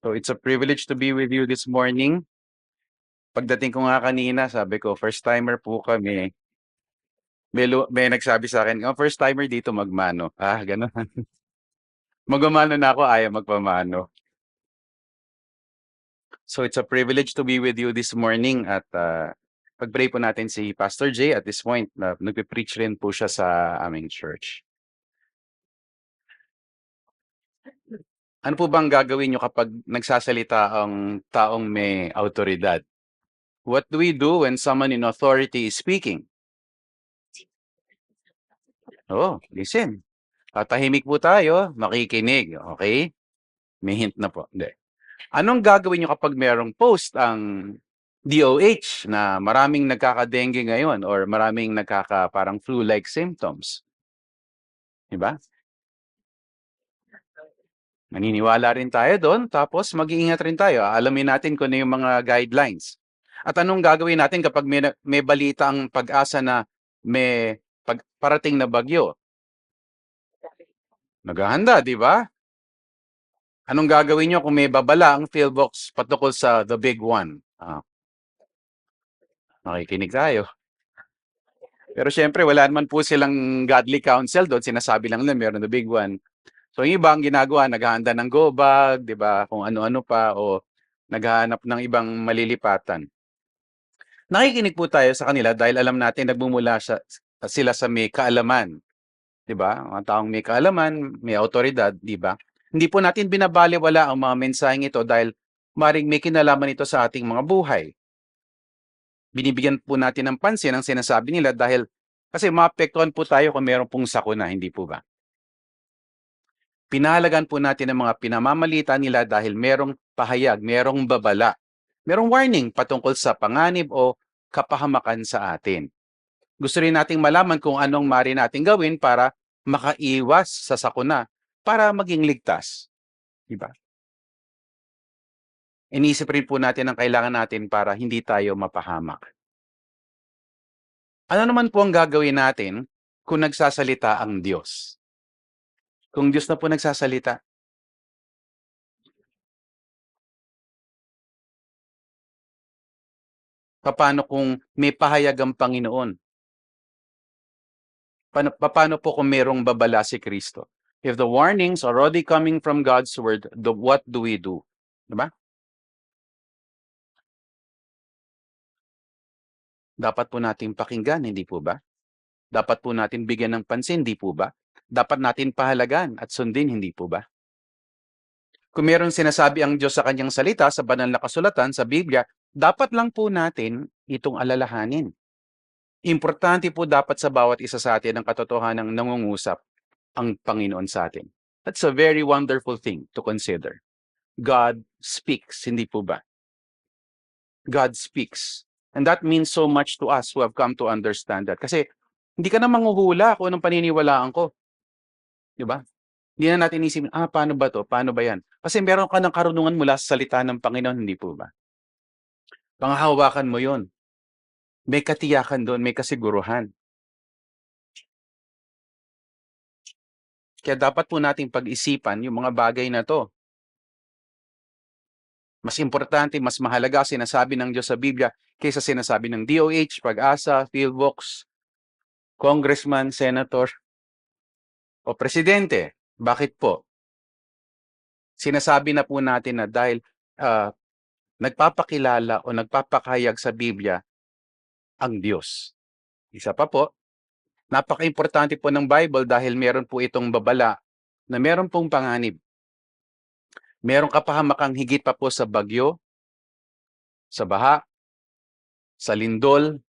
So it's a privilege to be with you this morning. Pagdating ko nga kanina, sabi ko, first timer po kami. May nagsabi sa akin, oh, first timer dito magmano. Ah, ganun. Magmamano na ako, ayaw magpamano. So it's a privilege to be with you this morning at pag-pray po natin si Pastor Jay at this point na nagpe-preach rin po siya sa aming church. Ano po bang gagawin nyo kapag nagsasalita ang taong may autoridad? What do we do when someone in authority is speaking? Oh, listen. Tatahimik po tayo, makikinig, okay? May hint na po. Hindi. Anong gagawin nyo kapag merong post ang DOH na maraming nagkaka-dengue ngayon or maraming parang flu-like symptoms? Diba? Maniniwala rin tayo doon, tapos mag-iingat rin tayo. Alamin natin kung ano yung mga guidelines. At anong gagawin natin kapag may balita ang pag-asa na may parating na bagyo? Naghahanda, di ba? Anong gagawin nyo kung may babala ang PhilBox patungkol sa The Big One? Makikinig tayo. Pero syempre, wala naman po silang godly counsel doon. Sinasabi lang nila meron The Big One. So yung iba ang ginagawa, naghahanda ng go bag, di ba? Kung ano-ano pa, o naghahanap ng ibang malilipatan. Nakikinig po tayo sa kanila dahil alam natin nagmumula sila sa may kaalaman. Di ba? Mga taong may kaalaman, may autoridad, di ba? Hindi po natin binabaliwala ang mga mensaheng ito dahil maring may kinalaman ito sa ating mga buhay. Binibigyan po natin ng pansin ang sinasabi nila dahil kasi maapektuhan po tayo kung meron pong sakuna, hindi po ba? Pinahalagan po natin ang mga pinamamalita nila dahil merong pahayag, merong babala, merong warning patungkol sa panganib o kapahamakan sa atin. Gusto rin nating malaman kung anong maaari nating gawin para makaiwas sa sakuna, para maging ligtas. Diba? Inisip rin po natin ang kailangan natin para hindi tayo mapahamak. Ano naman po ang gagawin natin kung nagsasalita ang Diyos? Kung Diyos na po nagsasalita, paano kung may pahayag ang Panginoon? Paano po kung merong babala si Kristo? If the warnings are already coming from God's word, what do we do? Diba? Dapat po natin pakinggan, hindi po ba? Dapat po natin bigyan ng pansin, hindi po ba? Dapat natin pahalagan at sundin, hindi po ba? Kung meron sinasabi ang Diyos sa kanyang salita sa banal na kasulatan sa Biblia, dapat lang po natin itong alalahanin. Importante po dapat sa bawat isa sa atin ang katotohanang nangungusap ang Panginoon sa atin. That's a very wonderful thing to consider. God speaks, hindi po ba? God speaks. And that means so much to us who have come to understand that. Kasi hindi ka na manghuhula kung anong paniniwalaan ko. Di ba? Hindi na natin isipin, paano ba to? Paano ba yan? Kasi meron ka ng karunungan mula sa salita ng Panginoon, hindi po ba? Panghahawakan mo yon. May katiyakan doon, may kasiguruhan. Kaya dapat po nating pag-isipan yung mga bagay na to. Mas importante, mas mahalaga sinasabi ng Diyos sa Biblia kaysa sinasabi ng DOH, Pag-asa, PhilBox, Congressman, Senator, o Presidente. Bakit po? Sinasabi na po natin na dahil nagpapakilala o nagpapakahayag sa Biblia ang Diyos. Isa pa po, napaka-importante po ng Bible dahil meron po itong babala na meron pong panganib. Meron kapahamakang higit pa po sa bagyo, sa baha, sa lindol,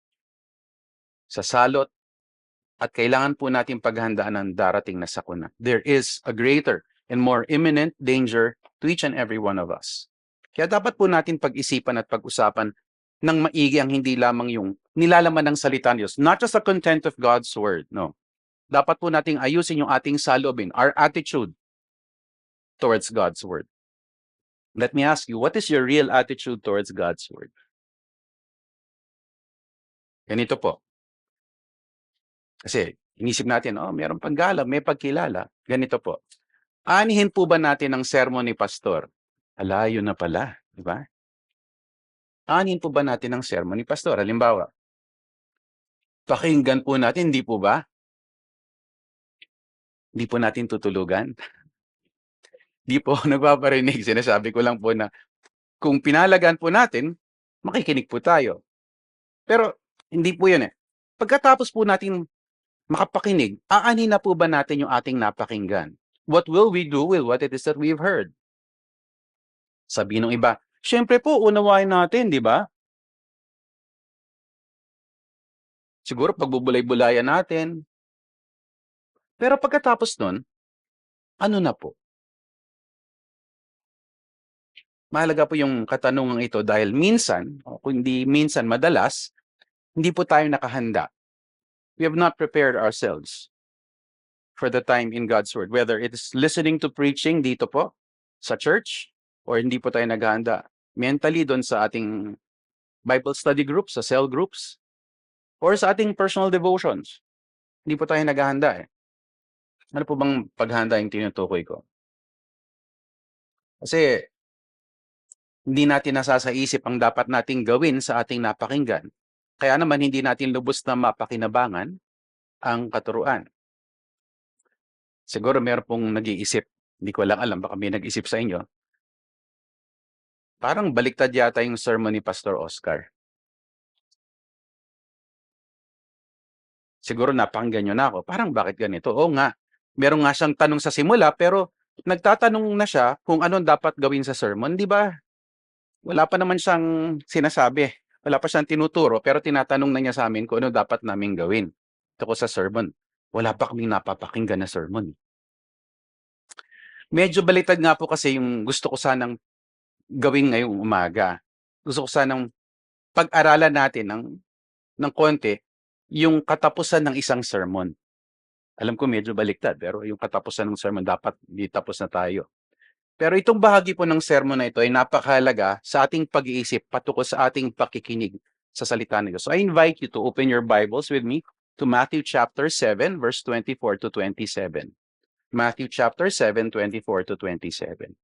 sa salot, at kailangan po natin paghandaan ang darating na sakuna. There is a greater and more imminent danger to each and every one of us. Kaya dapat po natin pag-isipan at pag-usapan ng maigi ang hindi lamang yung nilalaman ng salita ng Diyos. Not just the content of God's word, no. Dapat po nating ayusin yung ating saloobin, our attitude towards God's word. Let me ask you, what is your real attitude towards God's word? Ganito po. Kasi inisip natin, mayroong paggalang, may pagkilala. Ganito po. Aanihin po ba natin ang sermon ni Pastor Alayo na pala, di ba? Aanhin po ba natin ang sermon ni Pastor? Halimbawa, pakinggan po natin, di po ba? Di po natin tutulugan. Di po ako nagpaparinig. Sinasabi ko lang po na kung pinalagaan po natin, makikinig po tayo. Pero hindi po yun eh. Pagkatapos po natin makapakinig, aanhin na po ba natin yung ating napakinggan? What will we do with what it is that we've heard? Sabi nung iba, syempre po, unawain natin, di ba? Siguro pagbubulay-bulayan natin. Pero pagkatapos nun, ano na po? Mahalaga po yung katanungang ito dahil minsan, o kung hindi minsan, madalas, hindi po tayo nakahanda. We have not prepared ourselves for the time in God's Word. Whether it is listening to preaching dito po sa church, or hindi po tayo naghahanda mentally doon sa ating Bible study groups, sa cell groups, or sa ating personal devotions. Hindi po tayo naghahanda eh. Ano po bang paghahanda yung tinutukoy ko? Kasi hindi natin nasasaisip ang dapat nating gawin sa ating napakinggan. Kaya naman hindi natin lubos na mapakinabangan ang katuruan. Siguro meron pong nag-iisip, hindi ko lang alam, baka may nag-isip sa inyo. Parang baliktad yata yung sermon ni Pastor Oscar. Siguro napakinggan nyo na ako. Parang bakit ganito? Oo nga, meron nga siyang tanong sa simula, pero nagtatanong na siya kung anong dapat gawin sa sermon, di ba? Wala pa naman siyang sinasabi. Wala pa siyang tinuturo, pero tinatanong na niya sa amin kung ano dapat namin gawin. Ito ko sa sermon. Wala pa kaming napapakinggan na sermon. Medyo baliktad nga po kasi yung gusto ko sanang gawin ngayong umaga. Gusto ko sanang pag-aralan natin ng konti yung katapusan ng isang sermon. Alam ko medyo baliktad, pero yung katapusan ng sermon dapat di tapos na tayo. Pero itong bahagi po ng sermon na ito ay napakahalaga sa ating pag-iisip patungkol sa ating pakikinig sa salita ng Diyos. So I invite you to open your Bibles with me to Matthew chapter 7, verse 24 to 27. Matthew chapter 7, 24 to 27.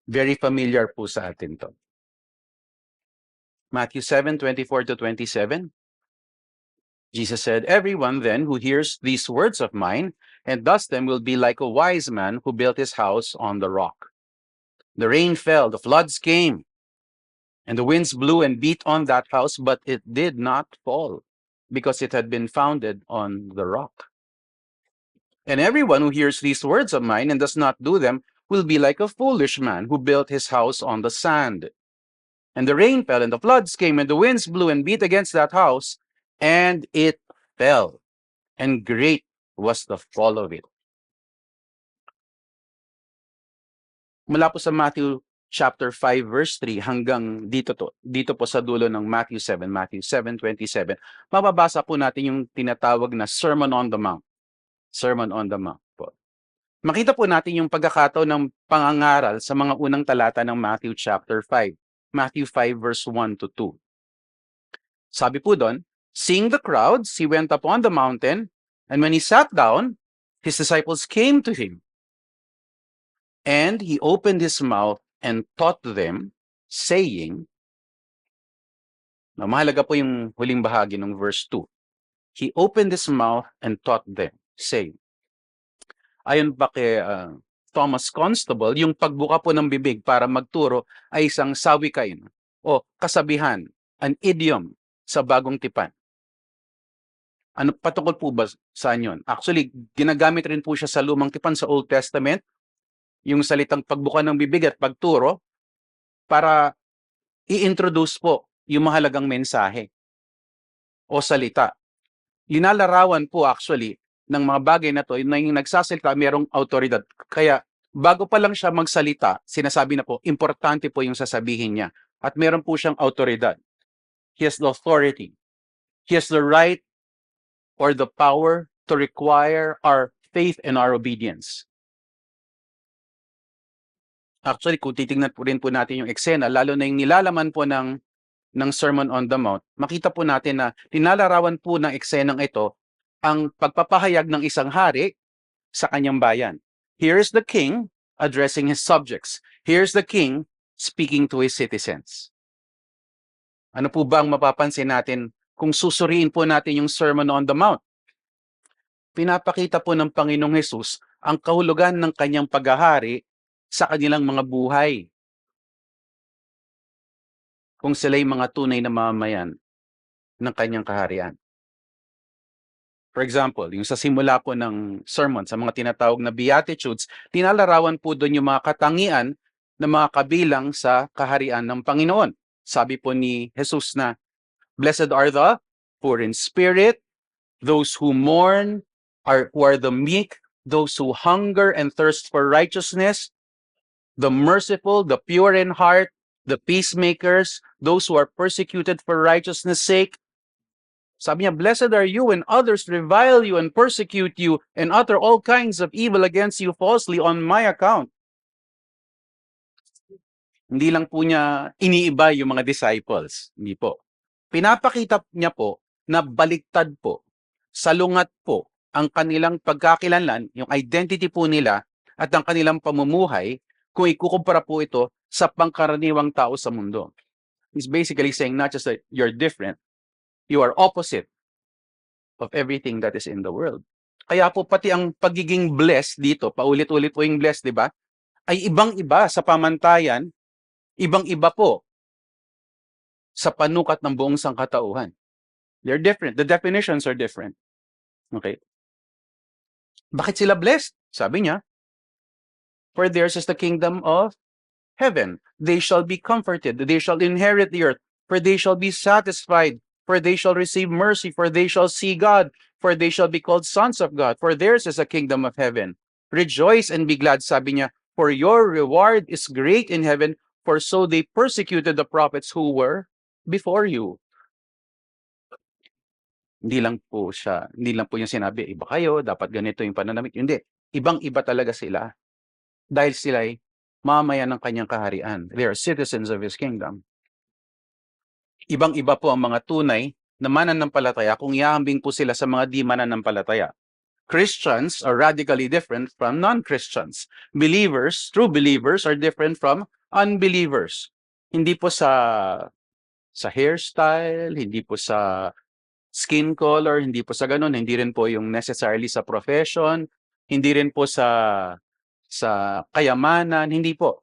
Very familiar po sa atin to. Matthew 7, 24 to 27. Jesus said, "Everyone then who hears these words of mine and does them will be like a wise man who built his house on the rock. The rain fell, the floods came, and the winds blew and beat on that house, but it did not fall, because it had been founded on the rock. And everyone who hears these words of mine and does not do them will be like a foolish man who built his house on the sand. And the rain fell, and the floods came, and the winds blew and beat against that house, and it fell. And great was the fall of it." Mula po sa Matthew chapter 5 verse 3 hanggang dito po sa dulo ng Matthew 7:27, mababasa po natin yung tinatawag na Sermon on the Mount. Sermon on the Mount po. Makita po natin yung pagkakataon ng pangangaral sa mga unang talata ng Matthew chapter 5. Matthew 5 verse 1 to 2. Sabi po doon, "Seeing the crowds, he went up on the mountain, and when he sat down, his disciples came to him. And he opened his mouth and taught them, saying," mahalaga po yung huling bahagi ng verse 2. He opened his mouth and taught them, saying. Ayon pa kay Thomas Constable, yung pagbuka po ng bibig para magturo ay isang sawikain o kasabihan, an idiom sa bagong tipan. Ano patungkol po ba saan yun? Actually, ginagamit rin po siya sa lumang tipan sa Old Testament, yung salitang pagbuka ng bibig at pagturo para i-introduce po yung mahalagang mensahe o salita. Linalarawan po actually ng mga bagay na to na yung nagsasalita merong autoridad. Kaya bago pa lang siya magsalita, sinasabi na po, importante po yung sasabihin niya. At meron po siyang autoridad. He has the authority. He has the right or the power to require our faith and our obedience. Actually, kung titingnan po rin po natin yung eksena, lalo na yung nilalaman po ng Sermon on the Mount, makita po natin na linalarawan po ng eksenang ito ang pagpapahayag ng isang hari sa kanyang bayan. Here's the king addressing his subjects. Here's the king speaking to his citizens. Ano po ba ang mapapansin natin kung susuriin po natin yung Sermon on the Mount? Pinapakita po ng Panginoong Hesus ang kahulugan ng kanyang paghahari sa kanilang mga buhay. Kung sila'y mga tunay na mamamayan ng kanyang kaharian. For example, yung sa simula po ng sermon, sa mga tinatawag na Beatitudes, tinalarawan po doon yung mga katangian ng mga kabilang sa kaharian ng Panginoon. Sabi po ni Jesus na, "Blessed are the poor in spirit, those who mourn, who are the meek, those who hunger and thirst for righteousness, the merciful, the pure in heart, the peacemakers, those who are persecuted for righteousness' sake." Sabi niya, "Blessed are you when others revile you and persecute you and utter all kinds of evil against you falsely on my account." Hindi lang po niya iniiba yung mga disciples. Hindi po. Pinapakita niya po na baliktad po, salungat po ang kanilang pagkakilanlan, yung identity po nila at ang kanilang pamumuhay kung ikukumpara po ito sa pangkaraniwang tao sa mundo. He's basically saying not just that you're different, you are opposite of everything that is in the world. Kaya po pati ang pagiging blessed dito, paulit-ulit po yung blessed, di ba? Ay ibang-iba sa pamantayan, ibang-iba po sa panukat ng buong sangkatauhan. They're different. The definitions are different. Okay? Bakit sila blessed? Sabi niya, "For theirs is the kingdom of heaven. They shall be comforted. They shall inherit the earth. For they shall be satisfied. For they shall receive mercy. For they shall see God. For they shall be called sons of God. For theirs is the kingdom of heaven. Rejoice and be glad," sabi niya, "for your reward is great in heaven. For so they persecuted the prophets who were before you." Hindi lang po yung sinabi, iba kayo, dapat ganito yung pananamit. Hindi. Ibang-iba talaga sila. Dahil sila'y mamamayan ng kanyang kaharian. They are citizens of His kingdom. Ibang-iba po ang mga tunay na mananampalataya kung ihahambing po sila sa mga di mananampalataya. Christians are radically different from non-Christians. Believers, true believers, are different from unbelievers. Hindi po sa hairstyle, hindi po sa skin color, hindi po sa ganun, hindi rin po yung necessarily sa profession, hindi rin po sa kayamanan, hindi po.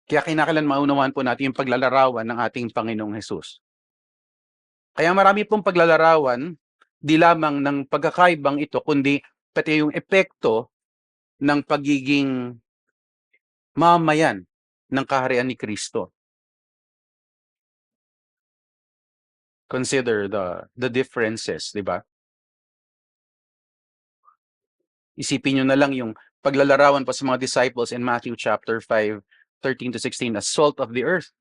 Kaya kinakailan maunawaan po natin yung paglalarawan ng ating Panginoong Hesus. Kaya marami pong paglalarawan, di lamang ng pagkakaibang ito, kundi pati yung epekto ng pagiging mamamayan ng kaharian ni Kristo. Consider the differences, di ba? Isipin nyo na lang yung paglalarawan pa sa mga disciples in Matthew chapter 5, 13 to 16, as salt of the earth,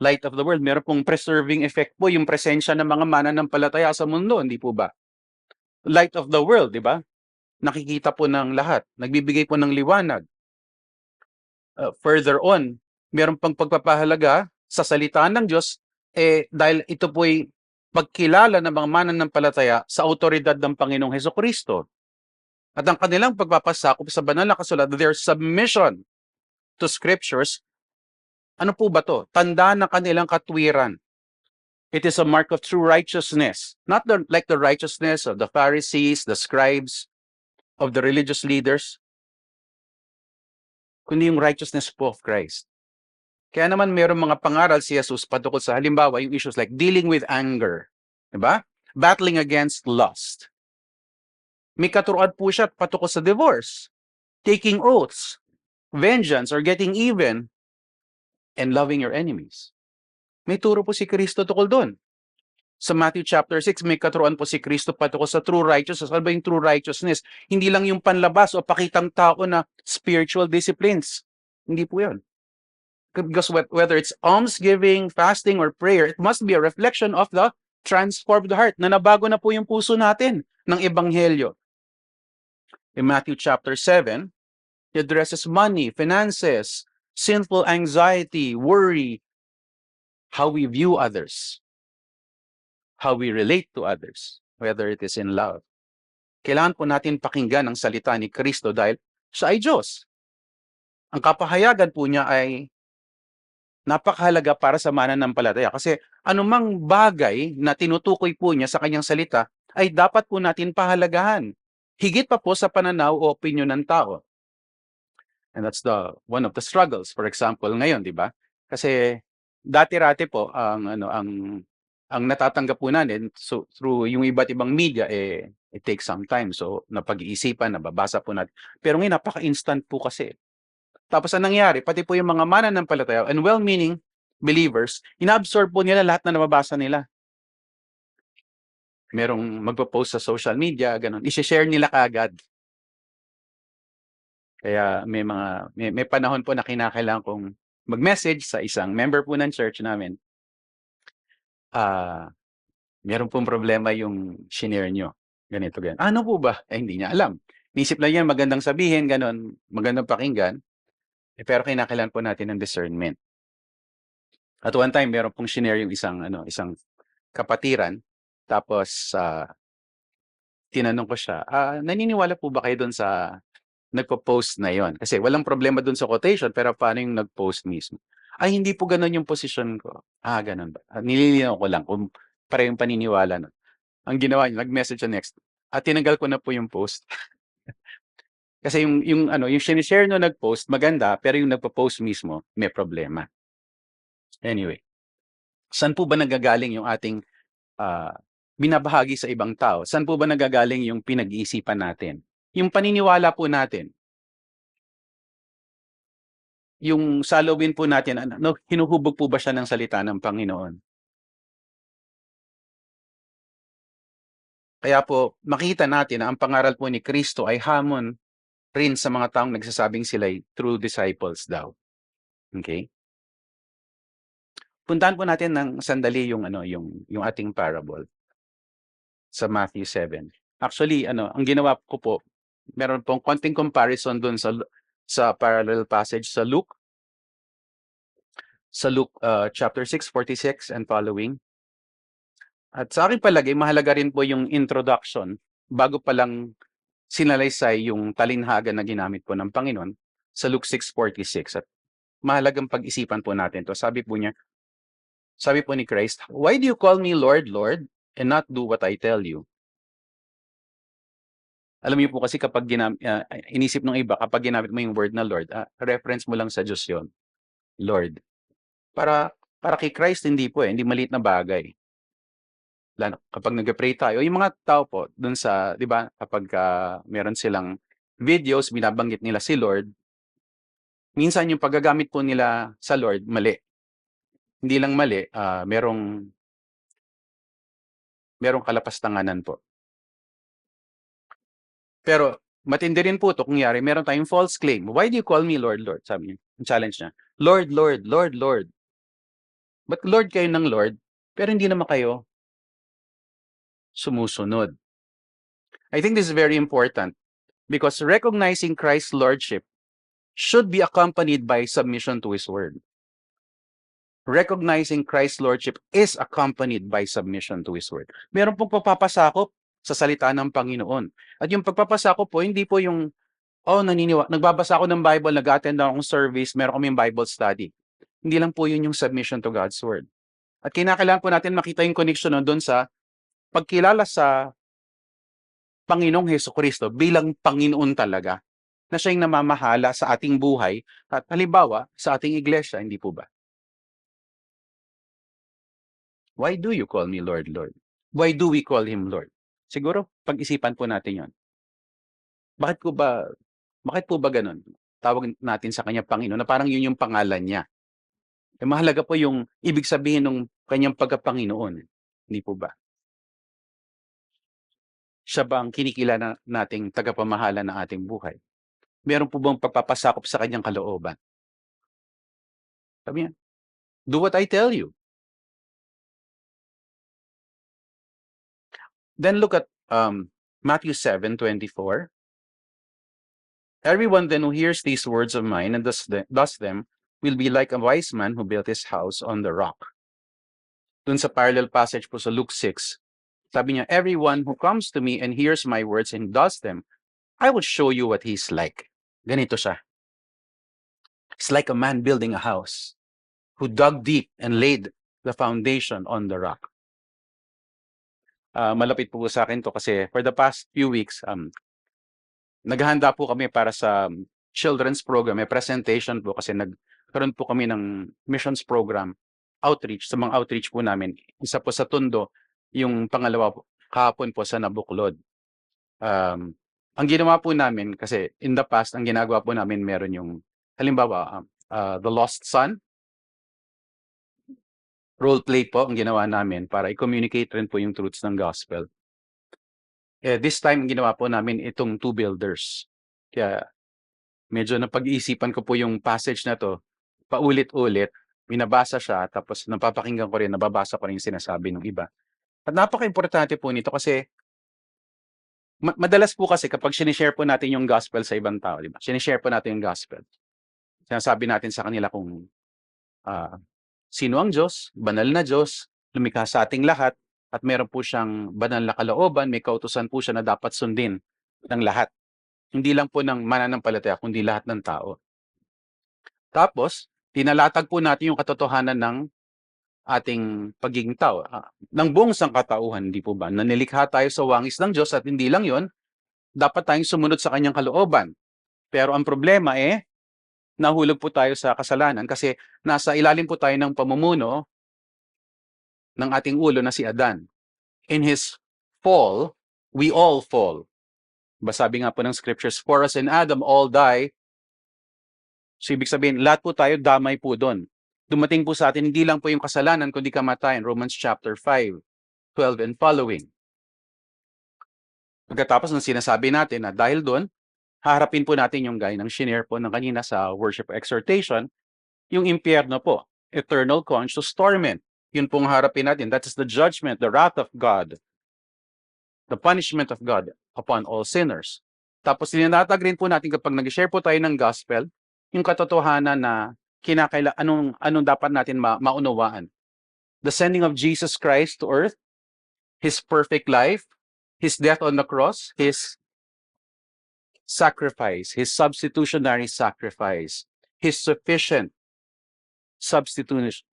light of the world. Meron pong preserving effect po yung presensya ng mga mananampalataya sa mundo, hindi po ba? Light of the world, di ba? Nakikita po ng lahat. Nagbibigay po ng liwanag. Further on, meron pang pagpapahalaga sa salita ng Diyos, dahil ito po'y pagkilala ng mga mananampalataya sa autoridad ng Panginoong Hesukristo. At ang kanilang pagpapasakop sa banal na kasulatan, their submission to scriptures, ano po ba to? Tanda ng kanilang katwiran. It is a mark of true righteousness. Not like the righteousness of the Pharisees, the scribes, of the religious leaders, kundi yung righteousness po of Christ. Kaya naman mayroong mga pangaral si Jesus patungkol sa halimbawa yung issues like dealing with anger, diba? Battling against lust. May katuruan po siya patungkol sa divorce, taking oaths, vengeance or getting even, and loving your enemies. May turo po si Kristo tungkol doon. Sa Matthew chapter 6, may katuruan po si Kristo patungkol sa true righteousness. Ano ba yung true righteousness? Hindi lang yung panlabas o pakitang tao na spiritual disciplines. Hindi po yun. Because whether it's almsgiving, fasting, or prayer, it must be a reflection of the transformed heart na nabago na po yung puso natin ng Ebanghelyo. In Matthew chapter 7, he addresses money, finances, sinful anxiety, worry, how we view others, how we relate to others. whether it is in love. Kailangan po natin pakinggan ang salita ni Kristo dahil siya ay Diyos. Ang kapahayagan po niya ay napakahalaga para sa mananampalataya kasi anumang bagay na tinutukoy po niya sa kanyang salita ay dapat po natin pahalagahan. Higit pa po sa pananaw o opinyon ng tao. And that's one of the struggles, for example, ngayon, di ba? Kasi dati-rati po ang natatanggap po natin through yung iba't ibang media it takes some time. So napag-iisipan, nababasa po natin. Pero ngayon napaka-instant po kasi. Tapos ang nangyari, pati po yung mga mananampalataya and well-meaning believers, inaabsorb po nila lahat na nababasa nila. Merong magpo-post sa social media, ganun. I-share nila kaagad. Kaya may panahon po na kinakailangan kong mag-message sa isang member po ng church namin. Meron pong problema yung shinare nyo. Ganito, ganyan. Ano po ba? Hindi niya alam. Nisip lang yan, magandang sabihin, ganun, magandang pakinggan. Pero kinakailangan po natin ng discernment. At one time, meron pong shinare yung isang kapatiran. Tapos, tinanong ko siya, naniniwala po ba kayo doon sa nagpo-post na yon? Kasi walang problema doon sa quotation, pero paano yung nag-post mismo? Ay, hindi po ganun yung position ko. Ganun ba? Nililinaw ko lang kung parehong paniniwala nun. Ang ginawa niya, nag-message siya next. Tinanggal ko na po yung post. Kasi yung sinishare no nag-post, maganda, pero yung nagpo-post mismo, may problema. Anyway, saan po ba nagagaling yung ating binabahagi sa ibang tao? Saan po ba nagagaling yung pinag-iisipan natin? Yung paniniwala po natin. Yung salawin po natin, hinuhubog po ba siya ng salita ng Panginoon? Kaya po, makita natin na ang pangaral po ni Kristo ay hamon rin sa mga taong nagsasabing sila'y true disciples daw. Okay? Puntahan po natin ng sandali yung ating parable sa Matthew 7. Actually, ang ginawa ko po, meron pong konting comparison doon sa parallel passage sa Luke chapter 6:46 and following. At sa akin palagay, mahalaga rin po yung introduction bago pa lang sinalaysay yung talinhaga na ginamit po ng Panginoon sa Luke 6:46. At mahalagang pag-isipan po natin to. Sabi po ni Christ, "Why do you call me Lord, Lord, and not do what I tell you?" Alam niyo po kasi kapag inisip ng iba, kapag ginamit mo yung word na Lord, reference mo lang sa Diyos yon, Lord. Para kay Christ, hindi po hindi maliit na bagay. Lalo kapag nag-pray tayo, yung mga tao po dun sa, 'di ba, kapag meron silang videos, binabanggit nila si Lord, minsan yung paggagamit po nila sa Lord, mali. Hindi lang mali, merong kalapastanganan po. Pero matindi rin po ito kung meron tayong false claim. Why do you call me Lord, Lord? Sabi niya, yung challenge niya. Lord, Lord, Lord, Lord. But Lord kayo ng Lord, pero hindi naman kayo sumusunod. I think this is very important because recognizing Christ's Lordship should be accompanied by submission to His Word. Recognizing Christ's Lordship is accompanied by submission to His Word. Meron pong pagpapasakop sa salita ng Panginoon. At yung pagpapasakop po, hindi po yung, nagbabasa ako ng Bible, nag-attend ako ng service, meron kaming Bible study. Hindi lang po yun yung submission to God's Word. At kinakailangan po natin makita yung connection doon sa pagkilala sa Panginoong Hesukristo bilang Panginoon talaga, na siya yung namamahala sa ating buhay at halimbawa sa ating iglesia, hindi po ba? Why do you call me Lord, Lord? Why do we call Him Lord? Siguro, pag-isipan po natin yon. Bakit po ba ganun? Tawag natin sa Kanya Panginoon na parang yun yung pangalan niya. Mahalaga po yung ibig sabihin ng Kanyang pagkapanginoon. Hindi po ba? Siya ba ang kinikilala nating tagapamahala ng ating buhay? Meron po bang pagpapasakop sa Kanyang kalooban? Sabi niya, do what I tell you. Then look at Matthew 7:24. Everyone then who hears these words of mine and does them will be like a wise man who built his house on the rock. Dun sa parallel passage po sa Luke 6, Sabi niya, everyone who comes to me and hears my words and does them, I will show you what he's like. Ganito siya. It's like a man building a house who dug deep and laid the foundation on the rock. Malapit po sa akin to kasi for the past few weeks, naghahanda po kami para sa children's program. May presentation po kasi nagkaroon po kami ng missions program, outreach, sa mga outreach po namin. Isa po sa Tondo, yung pangalawa po, kahapon po sa Nabuklod. Ang ginawa po namin, kasi in the past, ang ginagawa po namin, meron yung, halimbawa, The Lost Son, role play po ang ginawa namin para i-communicate rin po yung truths ng gospel. This time, ginawa po namin itong Two Builders. Kaya medyo napag-iisipan ko po yung passage na to, paulit-ulit, binabasa siya, tapos napapakinggan ko rin, nababasa ko rin yung sinasabi ng iba. At napaka-importante po nito kasi madalas po kasi kapag sinishare po natin yung gospel sa ibang tao, di ba? Sinishare po natin yung gospel. Sinasabi natin sa kanila kung sino ang Diyos, banal na Diyos, lumikha sa ating lahat, at meron po siyang banal na kalooban, may kautusan po siya na dapat sundin ng lahat. Hindi lang po ng mananampalataya, kundi lahat ng tao. Tapos, tinalatag po natin yung katotohanan ng ating pagiging tao, ng buong sangkatauhan, hindi po ba? Na nilikha tayo sa wangis ng Diyos at hindi lang yon, dapat tayong sumunod sa kanyang kalooban. Pero ang problema nahulog po tayo sa kasalanan kasi nasa ilalim po tayo ng pamumuno ng ating ulo na si Adan. In his fall, we all fall. Sabi nga po ng scriptures, for us in Adam all die. So ibig sabihin, lahat po tayo damay po doon. Dumating po sa atin, hindi lang po yung kasalanan, kundi kamatayan. Romans chapter 5, 12 and following. Pagkatapos ng sinasabi natin na dahil doon, haharapin po natin yung gaya ng shinare po ng kanina sa worship exhortation, yung impyerno po, eternal conscious torment. Yun pong harapin natin. That is the judgment, the wrath of God, the punishment of God upon all sinners. Tapos linatag rin po natin kapag nag-share po tayo ng gospel, yung katotohanan na anong dapat natin maunawaan. The sending of Jesus Christ to earth, His perfect life, His death on the cross, His sacrifice, His substitutionary sacrifice, His sufficient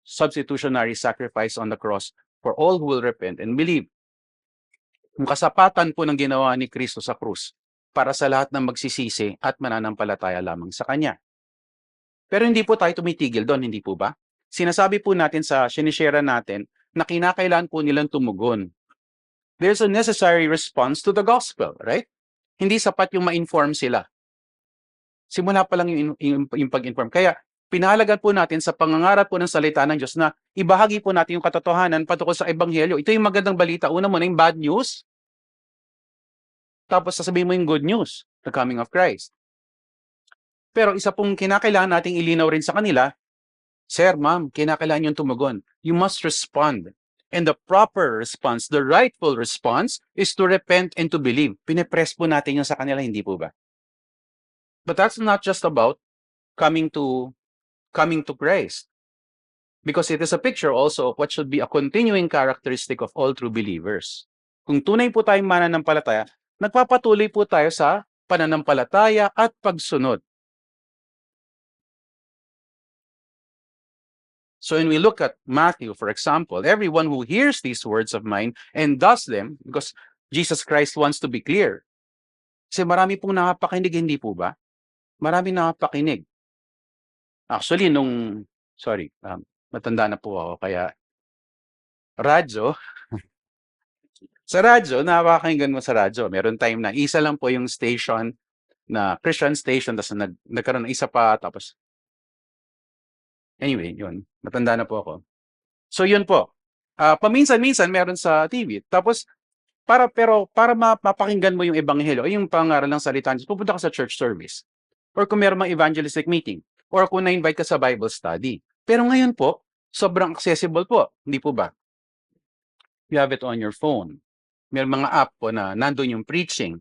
substitutionary sacrifice on the cross for all who will repent and believe. Yung kasapatan po ng ginawa ni Kristo sa krus para sa lahat ng magsisisi at mananampalataya lamang sa Kanya. Pero hindi po tayo tumitigil doon, hindi po ba? Sinasabi po natin sa sinishare natin na kinakailangan po nilang tumugon. There's a necessary response to the gospel, right? Hindi sapat yung ma-inform sila. Simula pa lang yung pag-inform. Kaya pinahalagan po natin sa pangangaral po ng salita ng Diyos na ibahagi po natin yung katotohanan patungkol sa ebanghelyo. Ito yung magandang balita. Una mo na yung bad news. Tapos sasabihin mo yung good news, the coming of Christ. Pero isa pong kinakailangan nating ilinaw rin sa kanila, Sir, ma'am, kinakailangan yung tumugon. You must respond. And the proper response, the rightful response, is to repent and to believe. Pinipress po natin yung sa kanila, hindi po ba? But that's not just about coming to Christ. Because it is a picture also of what should be a continuing characteristic of all true believers. Kung tunay po tayong mananampalataya, nagpapatuloy po tayo sa pananampalataya at pagsunod. So when we look at Matthew, for example, everyone who hears these words of mine and does them, because Jesus Christ wants to be clear. Kasi marami pong nakapakinig, hindi po ba? Marami nakapakinig. Actually, matanda na po ako, kaya radyo, sa radyo, nakapakinggan mo sa radyo. Meron time na isa lang po yung station na Christian station, tapos nagkaroon ng isa pa, tapos anyway, yun. Matanda na po ako. So yun po. Paminsan-minsan meron sa TV. Tapos para mapakinggan mo yung ebanghelyo, yung pangaral ng salita ng Diyos, pupunta ka sa church service. Or kung meron mang evangelistic meeting. Or kung na-invite ka sa Bible study. Pero ngayon po, sobrang accessible po. Hindi po ba? You have it on your phone. May mga app po na nandun yung preaching.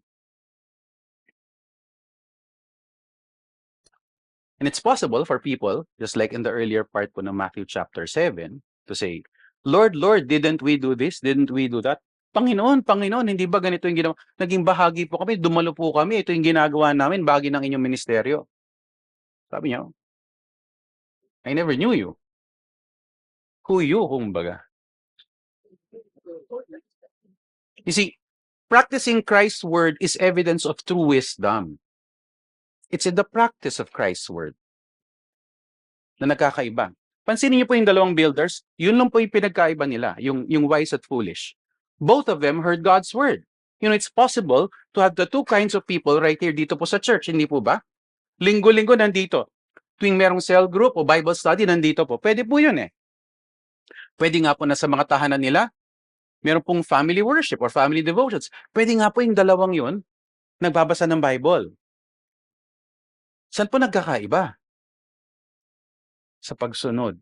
And it's possible for people, just like in the earlier part po ng Matthew chapter 7, to say, Lord, Lord, didn't we do this? Didn't we do that? "Panginoon, Panginoon, hindi ba ganito yung ginawa naging bahagi po kami, dumalo po kami, ito yung ginagawa namin, bahagi ng inyong ministeryo." Sabi niya, "I never knew you. Who you?" Kumbaga. You see, practicing Christ's word is evidence of true wisdom. It's in the practice of Christ's word na nagkakaiba. Pansinin niyo po yung dalawang builders, yun lang po yung pinagkaiba nila, yung wise at foolish. Both of them heard God's word. You know, it's possible to have the two kinds of people right here dito po sa church, hindi po ba? Linggo-linggo nandito. Tuwing merong cell group o Bible study, nandito po. Pwede po yun eh. Pwede nga po na sa mga tahanan nila, meron pong family worship or family devotions. Pwede nga po yung dalawang yun, nagbabasa ng Bible. Saan po nagkakaiba? Sa pagsunod.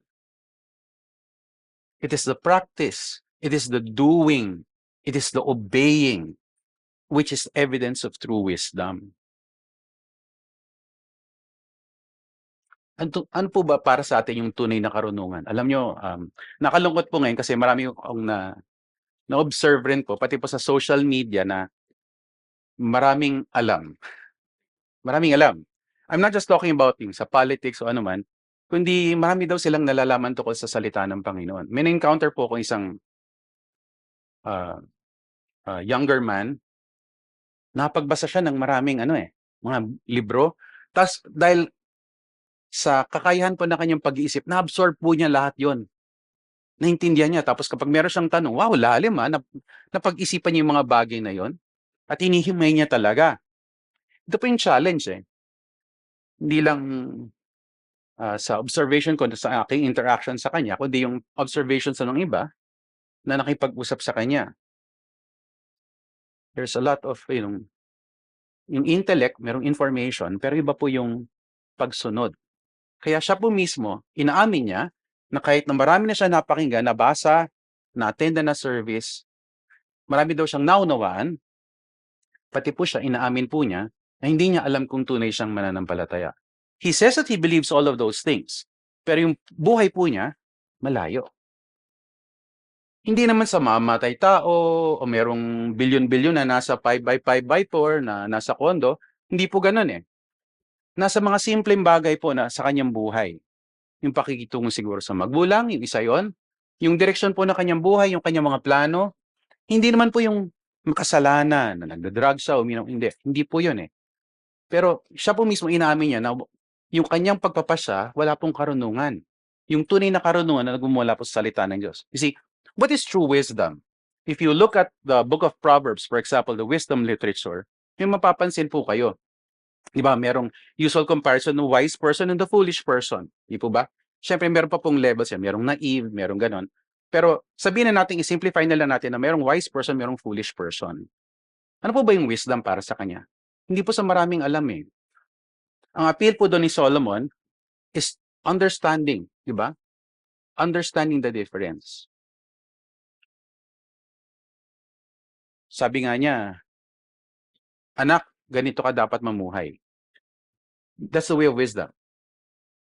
It is the practice. It is the doing. It is the obeying, which is evidence of true wisdom. Ano po ba para sa atin yung tunay na karunungan? Alam nyo, nakalungkot po ngayon kasi marami akong na-observe rin po, pati po sa social media na maraming alam. Maraming alam. I'm not just talking about sa politics o ano man, kundi marami daw silang nalalaman tungkol sa salita ng Panginoon. May na-encounter po ako isang younger man, napagbasa siya ng maraming mga libro. Tapos dahil sa kakayahan po na kanyang pag-iisip, na-absorb po niya lahat yon. Naintindihan niya. Tapos kapag meron siyang tanong, wow, lalim napag-isipan niya yung mga bagay na yon at hinihimay niya talaga. Ito po yung challenge eh. Hindi lang sa observation ko, sa aking interaction sa kanya, kundi yung observation sa ng iba na nakipag-usap sa kanya. There's a lot of, yung intellect, merong information, pero iba po yung pagsunod. Kaya siya po mismo, inaamin niya na kahit na marami na siya napakinggan, nabasa, na-attend na service, marami daw siyang naunawaan, pati po siya, inaamin po niya, na hindi niya alam kung tunay siyang mananampalataya. He says that he believes all of those things, pero yung buhay po niya, malayo. Hindi naman sa mamatay tao o merong bilyon-bilyon na nasa 5x5x4 na nasa kondo, hindi po ganun eh. Nasa mga simpleng bagay po na sa kanyang buhay. Yung pakikitungo siguro sa magulang, yung isa yon. Yung direksyon po ng kanyang buhay, yung kanyang mga plano, hindi naman po yung makasalanan, na nagda-drug siya, uminom, hindi. Hindi po yun eh. Pero siya po mismo inaamin niya na yung kanyang pagpapasya, wala pong karunungan. Yung tunay na karunungan na nagmumula po sa salita ng Diyos. You see, what is true wisdom? If you look at the book of Proverbs, for example, the wisdom literature, yung mapapansin po kayo, di ba, merong usual comparison ng wise person and the foolish person. Di po ba? Siyempre, meron pa pong levels yan. Merong naive, merong ganon. Pero sabihin na natin, i-simplify na lang natin na merong wise person, merong foolish person. Ano po ba yung wisdom para sa kanya? Hindi po sa maraming alam eh. Ang appeal po doon ni Solomon is understanding, di ba? Understanding the difference. Sabi nga niya, anak, ganito ka dapat mamuhay. That's the way of wisdom.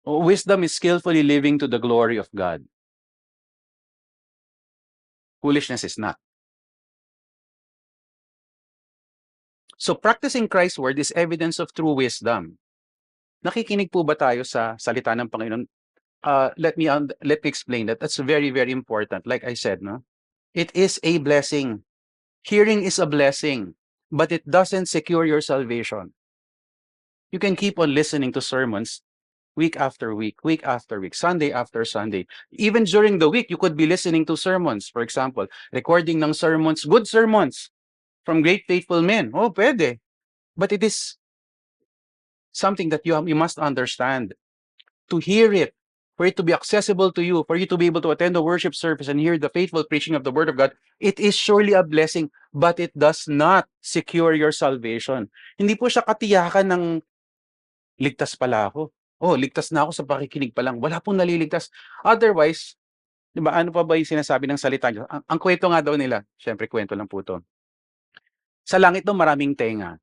Wisdom is skillfully living to the glory of God. Foolishness is not. So practicing Christ's word is evidence of true wisdom. Nakikinig po ba tayo sa salita ng Panginoon? Let me explain that. That's very, very important. Like I said, no? It is a blessing. Hearing is a blessing, but it doesn't secure your salvation. You can keep on listening to sermons week after week, Sunday after Sunday. Even during the week, you could be listening to sermons. For example, recording ng sermons, good sermons from great faithful men. Oh, pwede. But it is something that you must understand. To hear it, for it to be accessible to you, for you to be able to attend the worship service and hear the faithful preaching of the Word of God, it is surely a blessing, but it does not secure your salvation. Hindi po siya katiyakan ng ligtas pala ako. Oh, ligtas na ako sa pakikinig pa lang. Wala pong naliligtas. Otherwise, di ba, ano pa ba yung sinasabi ng salita niyo? Ang kwento nga daw nila, syempre kwento lang po to. Sa langit daw maraming tenga.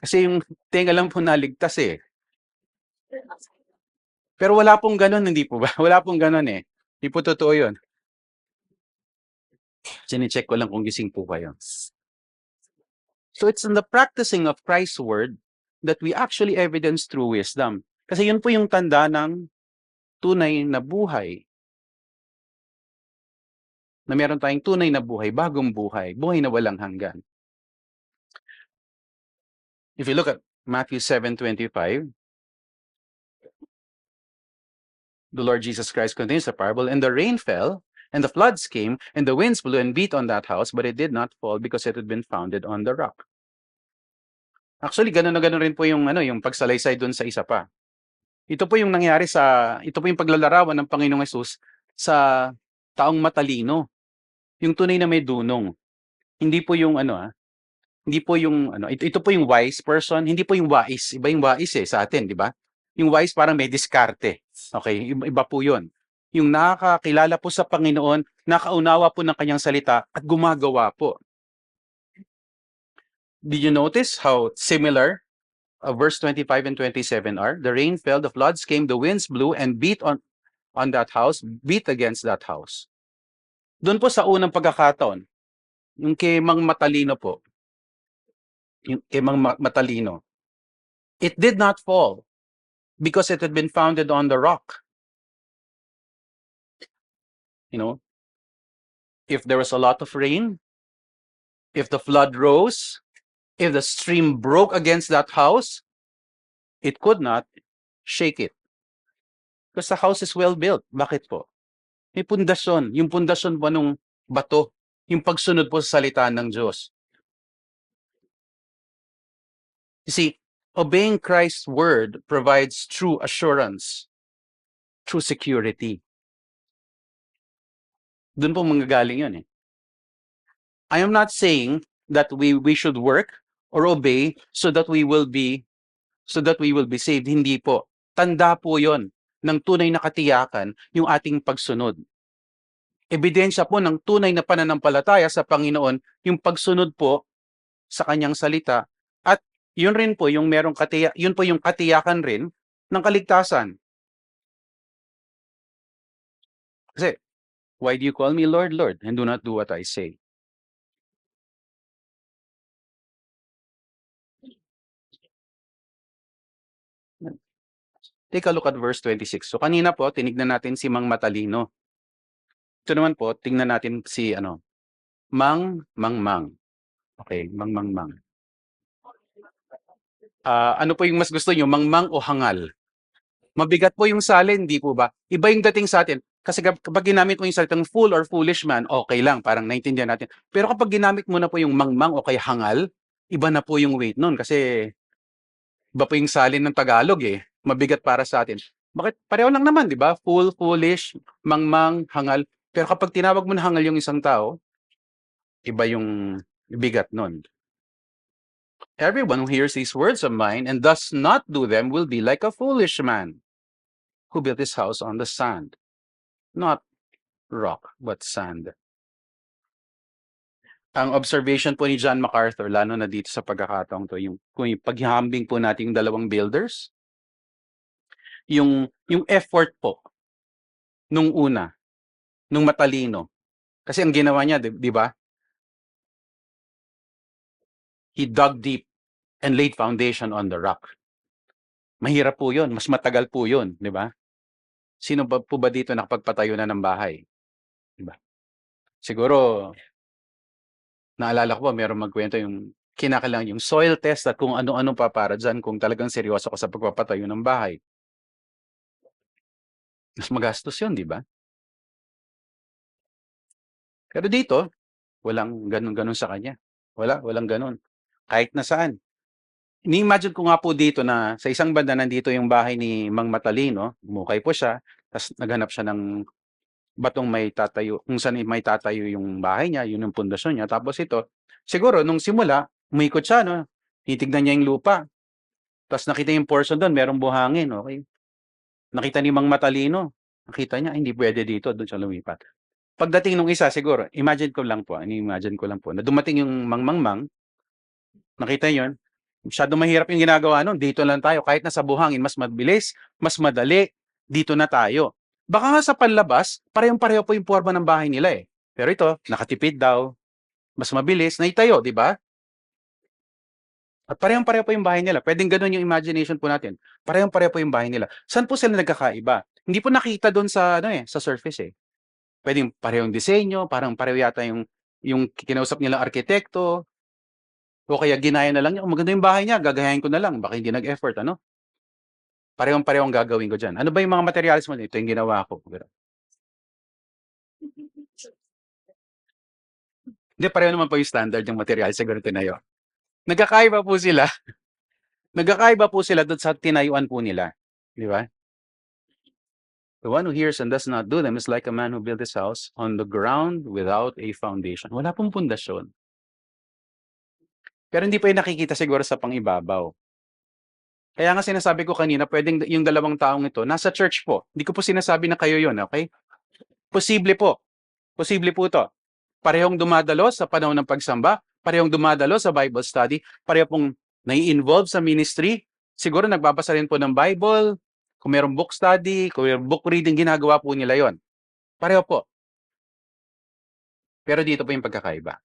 Kasi yung tenga lang po naligtas eh. Pero wala pong ganun, hindi po ba? Wala pong ganun eh. Hindi po totoo yun. Sine-check ko lang kung gising po kayo. So it's in the practicing of Christ's word that we actually evidence true wisdom. Kasi yun po yung tanda ng tunay na buhay. Na meron tayong tunay na buhay, bagong buhay, buhay na walang hanggan. If you look at Matthew 7:25, the Lord Jesus Christ continues the parable, and the rain fell, and the floods came, and the winds blew and beat on that house, but it did not fall because it had been founded on the rock. Actually, ganun na ganun rin po yung yung pagsalaysay doon sa isa pa. Ito po yung paglalarawan ng Panginoong Hesus sa taong matalino, yung tunay na may dunong. Hindi po yung hindi po yung ito po yung wise person, hindi po yung wais. Iba yung wais sa atin, di ba? Yung wise parang may diskarte. Okay, iba po 'yon. Yung nakakakilala po sa Panginoon, nakaunawa po ng kanyang salita at gumagawa po. Did you notice how similar verse 25 and 27 are? The rain fell, the floods came, the winds blew and beat on that house, beat against that house. Doon po sa unang pagkakataon, yung kay Mang Matalino po, yung kay Mang Matalino, it did not fall because it had been founded on the rock. You know, if there was a lot of rain, if the flood rose, if the stream broke against that house, it could not shake it. Because the house is well built. Bakit po? May pundasyon. Yung pundasyon po nung bato. Yung pagsunod po sa salita ng Diyos. You see, obeying Christ's word provides true assurance, true security. Doon po manggagaling yun . I am not saying that we should work or obey so that we will be saved. Hindi po. Tanda po yon ng tunay na katiyakan yung ating pagsunod. Ebidensya po ng tunay na pananampalataya sa Panginoon yung pagsunod po sa kanyang salita, at yun rin po yung yun po yung katiyakan rin ng kaligtasan. Kasi, why do you call me Lord, Lord, and do not do what I say? Take a look at verse 26. So kanina po, tinignan natin si Mang Matalino. Ito naman po, tingnan natin si Mang. Okay, Mang. Ano po yung mas gusto nyo, Mang o hangal? Mabigat po yung salin, di po ba? Iba yung dating sa atin. Kasi kapag ginamit mo yung salitang fool or foolish man, okay lang, parang naintindihan natin. Pero kapag ginamit mo na po yung Mang o kay hangal, iba na po yung weight nun. Kasi iba po yung salin ng Tagalog Mabigat para sa atin. Bakit? Pareho lang naman, di ba? Fool, foolish, Mang, hangal. Pero kapag tinawag mo na hangal yung isang tao, iba yung bigat nun. Everyone who hears these words of mine and does not do them will be like a foolish man who built his house on the sand. Not rock, but sand. Ang observation po ni John MacArthur, lalo na dito sa pagkakataong to, yung paghihambing po natin yung dalawang builders, yung effort po nung una, nung matalino. Kasi ang ginawa niya, di ba? He dug deep and laid foundation on the rock. Mahirap po yun. Mas matagal po yun, di ba? Sino po ba dito nakapagpatayo na ng bahay? Di ba? Siguro, naalala ko ba, meron magkwento yung kinakailangan yung soil test at kung ano-ano pa para dyan kung talagang seryoso ka sa pagpapatayo ng bahay. Mas magastos yun, di ba? Pero dito, walang ganun-ganun sa kanya. Walang ganun. Kahit na saan. Ni-imagine ko nga po dito na sa isang banda nandito yung bahay ni Mang Matalino, umukay po siya, tapos naghanap siya ng batong may tatayo, kung saan may tatayo yung bahay niya, yun yung pundasyon niya. Tapos ito, siguro nung simula, umikot siya, titignan niya yung lupa. Tapos nakita yung portion doon, merong buhangin, okay? Nakita ni Mang Matalino, nakita niya, hindi pwede dito, doon siya lumipat. Pagdating nung isa, siguro, imagine ko lang po, na dumating yung Mang, nakita yun, masyado mahirap yung ginagawa nun, dito lang tayo, kahit nasa buhangin, mas mabilis, mas madali, dito na tayo. Baka nga sa panlabas, parehong-pareho po yung forma ng bahay nila Pero ito, nakatipid daw, mas mabilis, naitayo, di ba? At parehong-pareho po yung bahay nila. Pwedeng gano'n yung imagination po natin. Parehong-pareho po yung bahay nila. Saan po sila nagkakaiba? Hindi po nakita do'n sa ano sa surface eh. Pwedeng parehong disenyo, parang pareho yata yung kinausap nilang arkitekto, o kaya ginaya na lang niya, "Oh, maganda yung bahay niya, gagayahin ko na lang." Baka hindi nag-effort ano? Parehong-pareho ang gagawin ko diyan. Ano ba yung mga materials mo? Ito yung ginawa ko. Hindi, pareho naman po yung standard yung materials sa ganun tinayo. Nagkakaiba po sila. Nagkakaiba po sila doon sa tinayuan po nila. Di ba? The one who hears and does not do them is like a man who built his house on the ground without a foundation. Wala pong pundasyon. Pero hindi po yung nakikita siguro sa pangibabaw. Kaya nga sinasabi ko kanina, pwedeng yung dalawang taong ito, nasa church po. Hindi ko po sinasabi na kayo yun, okay? Posible po. Posible po ito. Parehong dumadalo sa panahon ng pagsamba, parehong dumadalo sa Bible study, pareho pong nai-involve sa ministry. Siguro nagbabasa rin po ng Bible, kung mayroong book study, kung mayroong book reading, ginagawa po nila yon. Pareho po. Pero dito po yung pagkakaiba.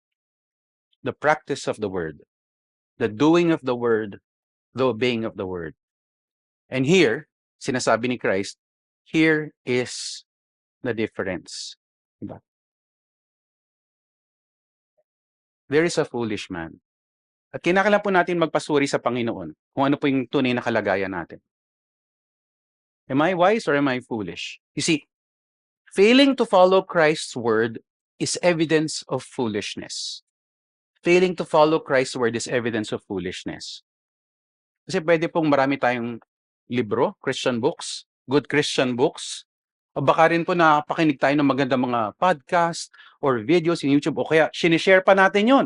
The practice of the word, the doing of the word, the obeying of the word. And here, sinasabi ni Christ, here is the difference. Diba? There is a foolish man. At kinakailangan po natin magpasuri sa Panginoon kung ano po yung tunay na kalagayan natin. Am I wise or am I foolish? You see, failing to follow Christ's word is evidence of foolishness. Failing to follow Christ's word is evidence of foolishness. Kasi pwede pong marami tayong libro, Christian books, good Christian books, o baka rin po napakinig tayo ng magandang mga podcast or videos in YouTube, o kaya sinishare pa natin yon.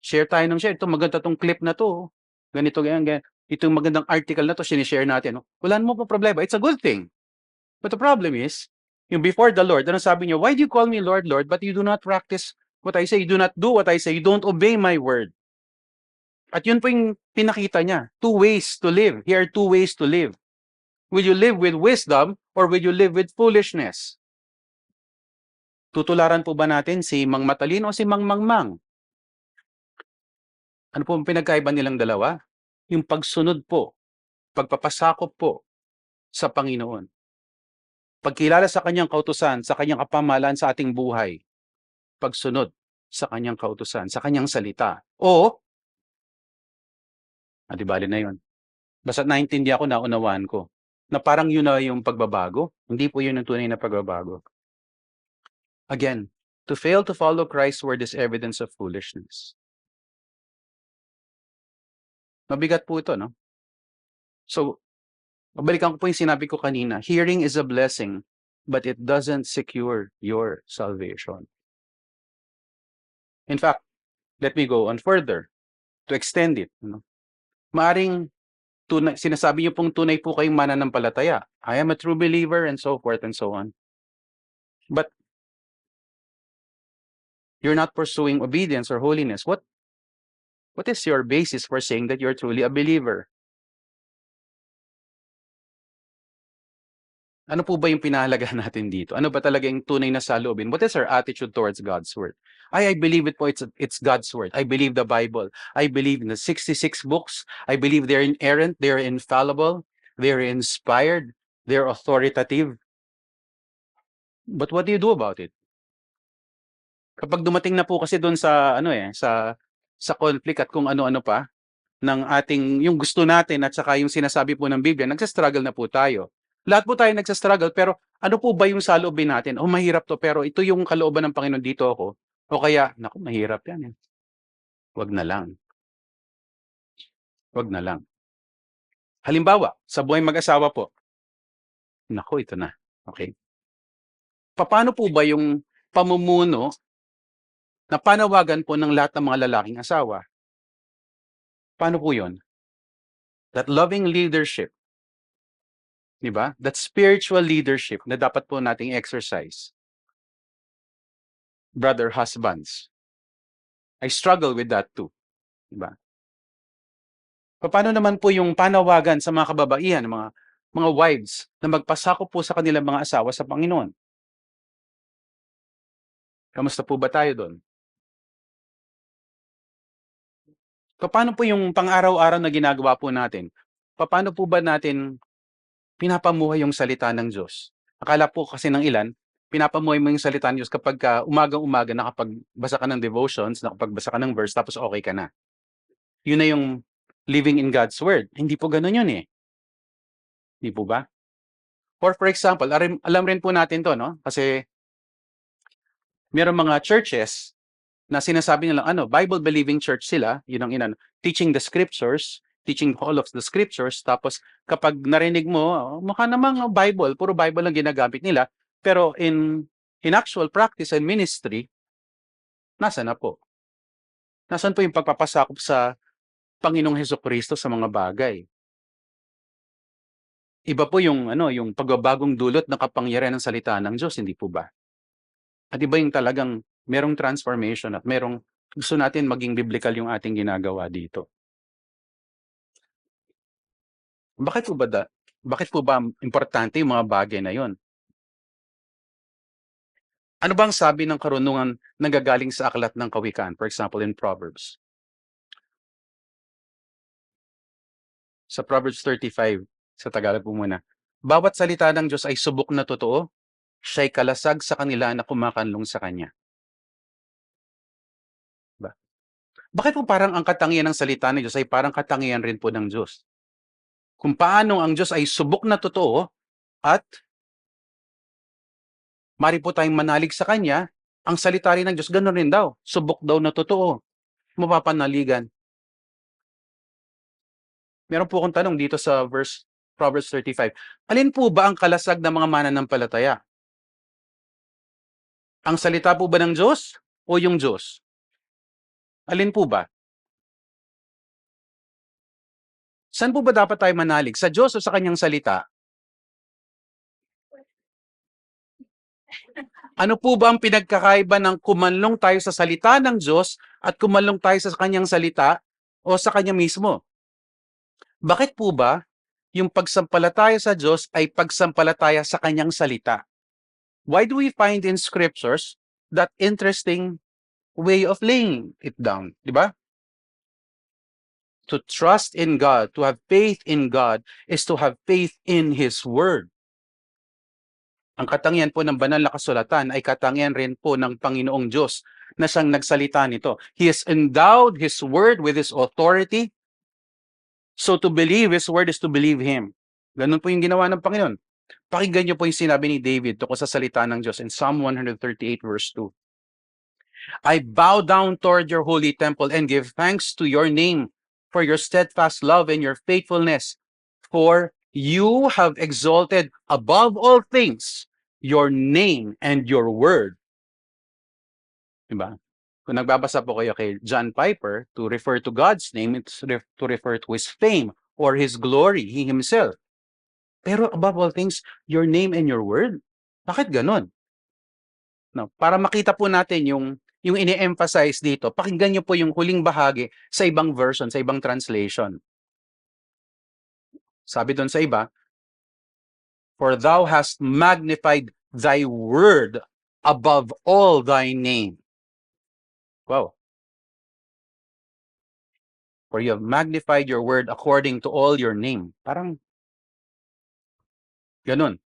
Share tayo ng share. Ito, maganda tong clip na to. Ganito, ganyan. Itong magandang article na to, sinishare natin. Wala naman po problema. It's a good thing. But the problem is, yung before the Lord, ano sabi niyo? Why do you call me Lord, Lord, but you do not practice what I say? You do not do what I say. You don't obey my word. At yun po yung pinakita niya. Two ways to live. Here are two ways to live. Will you live with wisdom or will you live with foolishness? Tutularan po ba natin si Mang Matalino o si Mang Mangmang? Ano po ang pinagkaiba nilang dalawa? Yung pagsunod po, pagpapasakop po sa Panginoon. Pagkilala sa kanyang kautusan, sa kanyang kapamahalaan sa ating buhay. Pagsunod sa kanyang kautusan, sa kanyang salita. O, di bali na yun. Basta naintindihan ko, naunawaan ko, na parang yun na yung pagbabago. Hindi po yun ang tunay na pagbabago. Again, to fail to follow Christ's word is evidence of foolishness. Mabigat po ito, no? So, mabalikan ko po yung sinabi ko kanina. Hearing is a blessing, but it doesn't secure your salvation. In fact, let me go on further to extend it. Maaring sinasabi niyo pong tunay po kayong mananampalataya. I am a true believer and so forth and so on. But you're not pursuing obedience or holiness. What is your basis for saying that you're truly a believer? Ano po ba yung pinahalagahan natin dito? Ano ba talaga yung tunay na saloobin? What is our attitude towards God's word? I believe it po, it's God's word. I believe the Bible. I believe in the 66 books. I believe they're inerrant, they're infallible, they're inspired, they're authoritative. But what do you do about it? Kapag dumating na po kasi doon sa sa conflict at kung ano-ano pa ng ating yung gusto natin at saka yung sinasabi po ng Biblia, nagsa-struggle na po tayo. Lahat po tayo nagsa-struggle, pero ano po ba yung saloobin natin? Oh, mahirap to, pero ito yung kalooban ng Panginoon, dito ako. O kaya, naku, mahirap yan. Wag na lang. Wag na lang. Halimbawa, sa buhay mag-asawa po. Naku, ito na. Okay. Paano po ba yung pamumuno na panawagan po ng lahat ng mga lalaking asawa? Paano po yun? That loving leadership, di ba? That spiritual leadership na dapat po nating exercise. Brother husbands, I struggle with that too. Di ba? Paano naman po yung panawagan sa mga kababaihan, mga wives na magpasakop po sa kanilang mga asawa sa Panginoon? Kamusta po ba tayo do'n? Papaano po yung pang-araw-araw na ginagawa po natin? Papaano po ba natin pinapamuhay yung salita ng Diyos? Akala po kasi ng ilan, pinapamuhay mo yung salita ng Diyos kapagka umagang-umaga nakapagbasa ka ng devotions, nakapagbasa ka ng verse, tapos okey ka na. Yun na yung living in God's word. Hindi po gano'n yun, eh, 'di po ba? Or for example, alam rin po natin 'to 'no, kasi merong mga churches na sinasabi nilang ano, Bible believing church sila, yun ang inano, teaching the scriptures, teaching all of the scriptures, tapos kapag narinig mo, mukha namang Bible, puro Bible lang ginagamit nila, pero in actual practice and ministry, nasaan na po? Nasaan po yung pagpapasakop sa Panginoong Hesukristo sa mga bagay? Iba po yung ano, yung pagbabagong dulot ng kapangyarihan ng salita ng Diyos, hindi po ba? At iba yung talagang merong transformation at merong gusto natin maging biblical yung ating ginagawa dito. Bakit po ba importante yung mga bagay na yon? Ano bang sabi ng karunungan nanggagaling sa aklat ng Kawikaan, for example, in Proverbs? Sa Proverbs 35, sa Tagalog po muna. Bawat salita ng Diyos ay subok na totoo, siya'y kalasag sa kanila na kumakanlong sa Kanya. Ba? Bakit po parang ang katangian ng salita ng Diyos ay parang katangian rin po ng Diyos? Kung paano ang Diyos ay subok na totoo at mari po tayong manalig sa Kanya, ang salita rin ng Diyos, gano'n rin daw. Subok daw na totoo. Mapapanaligan. Meron po akong tanong dito sa Proverbs 35. Alin po ba ang kalasag ng mga mananampalataya? Ang salita po ba ng Diyos o yung Diyos? Alin po ba? Saan po ba dapat tayo manalig? Sa Diyos o sa kanyang salita? Ano po ba ang pinagkakaiba ng kumanlong tayo sa salita ng Diyos at kumanlong tayo sa kanyang salita o sa kanya mismo? Bakit po ba yung pagsampalataya sa Diyos ay pagsampalataya sa kanyang salita? Why do we find in scriptures that interesting way of laying it down? Di ba? To trust in God, to have faith in God, is to have faith in His Word. Ang katangian po ng banal na kasulatan ay katangian rin po ng Panginoong Diyos na siyang nagsalita nito. He has endowed His Word with His authority. So to believe His Word is to believe Him. Ganun po yung ginawa ng Panginoon. Pakinggan niyo po yung sinabi ni David tungkol sa salita ng Diyos in Psalm 138 verse 2. I bow down toward your holy temple and give thanks to your name for your steadfast love and your faithfulness. For you have exalted above all things your name and your word. Diba? Kung nagbabasa po kayo kay John Piper, to refer to God's name, it's to refer to His fame or His glory, He Himself. Pero above all things, your name and your word? Bakit ganon? No, para makita po natin yung ini-emphasize dito, pakinggan niyo po yung huling bahagi sa ibang version, sa ibang translation. Sabi doon sa iba, for thou hast magnified thy word above all thy name. Wow. For you have magnified your word according to all your name. Parang ganun.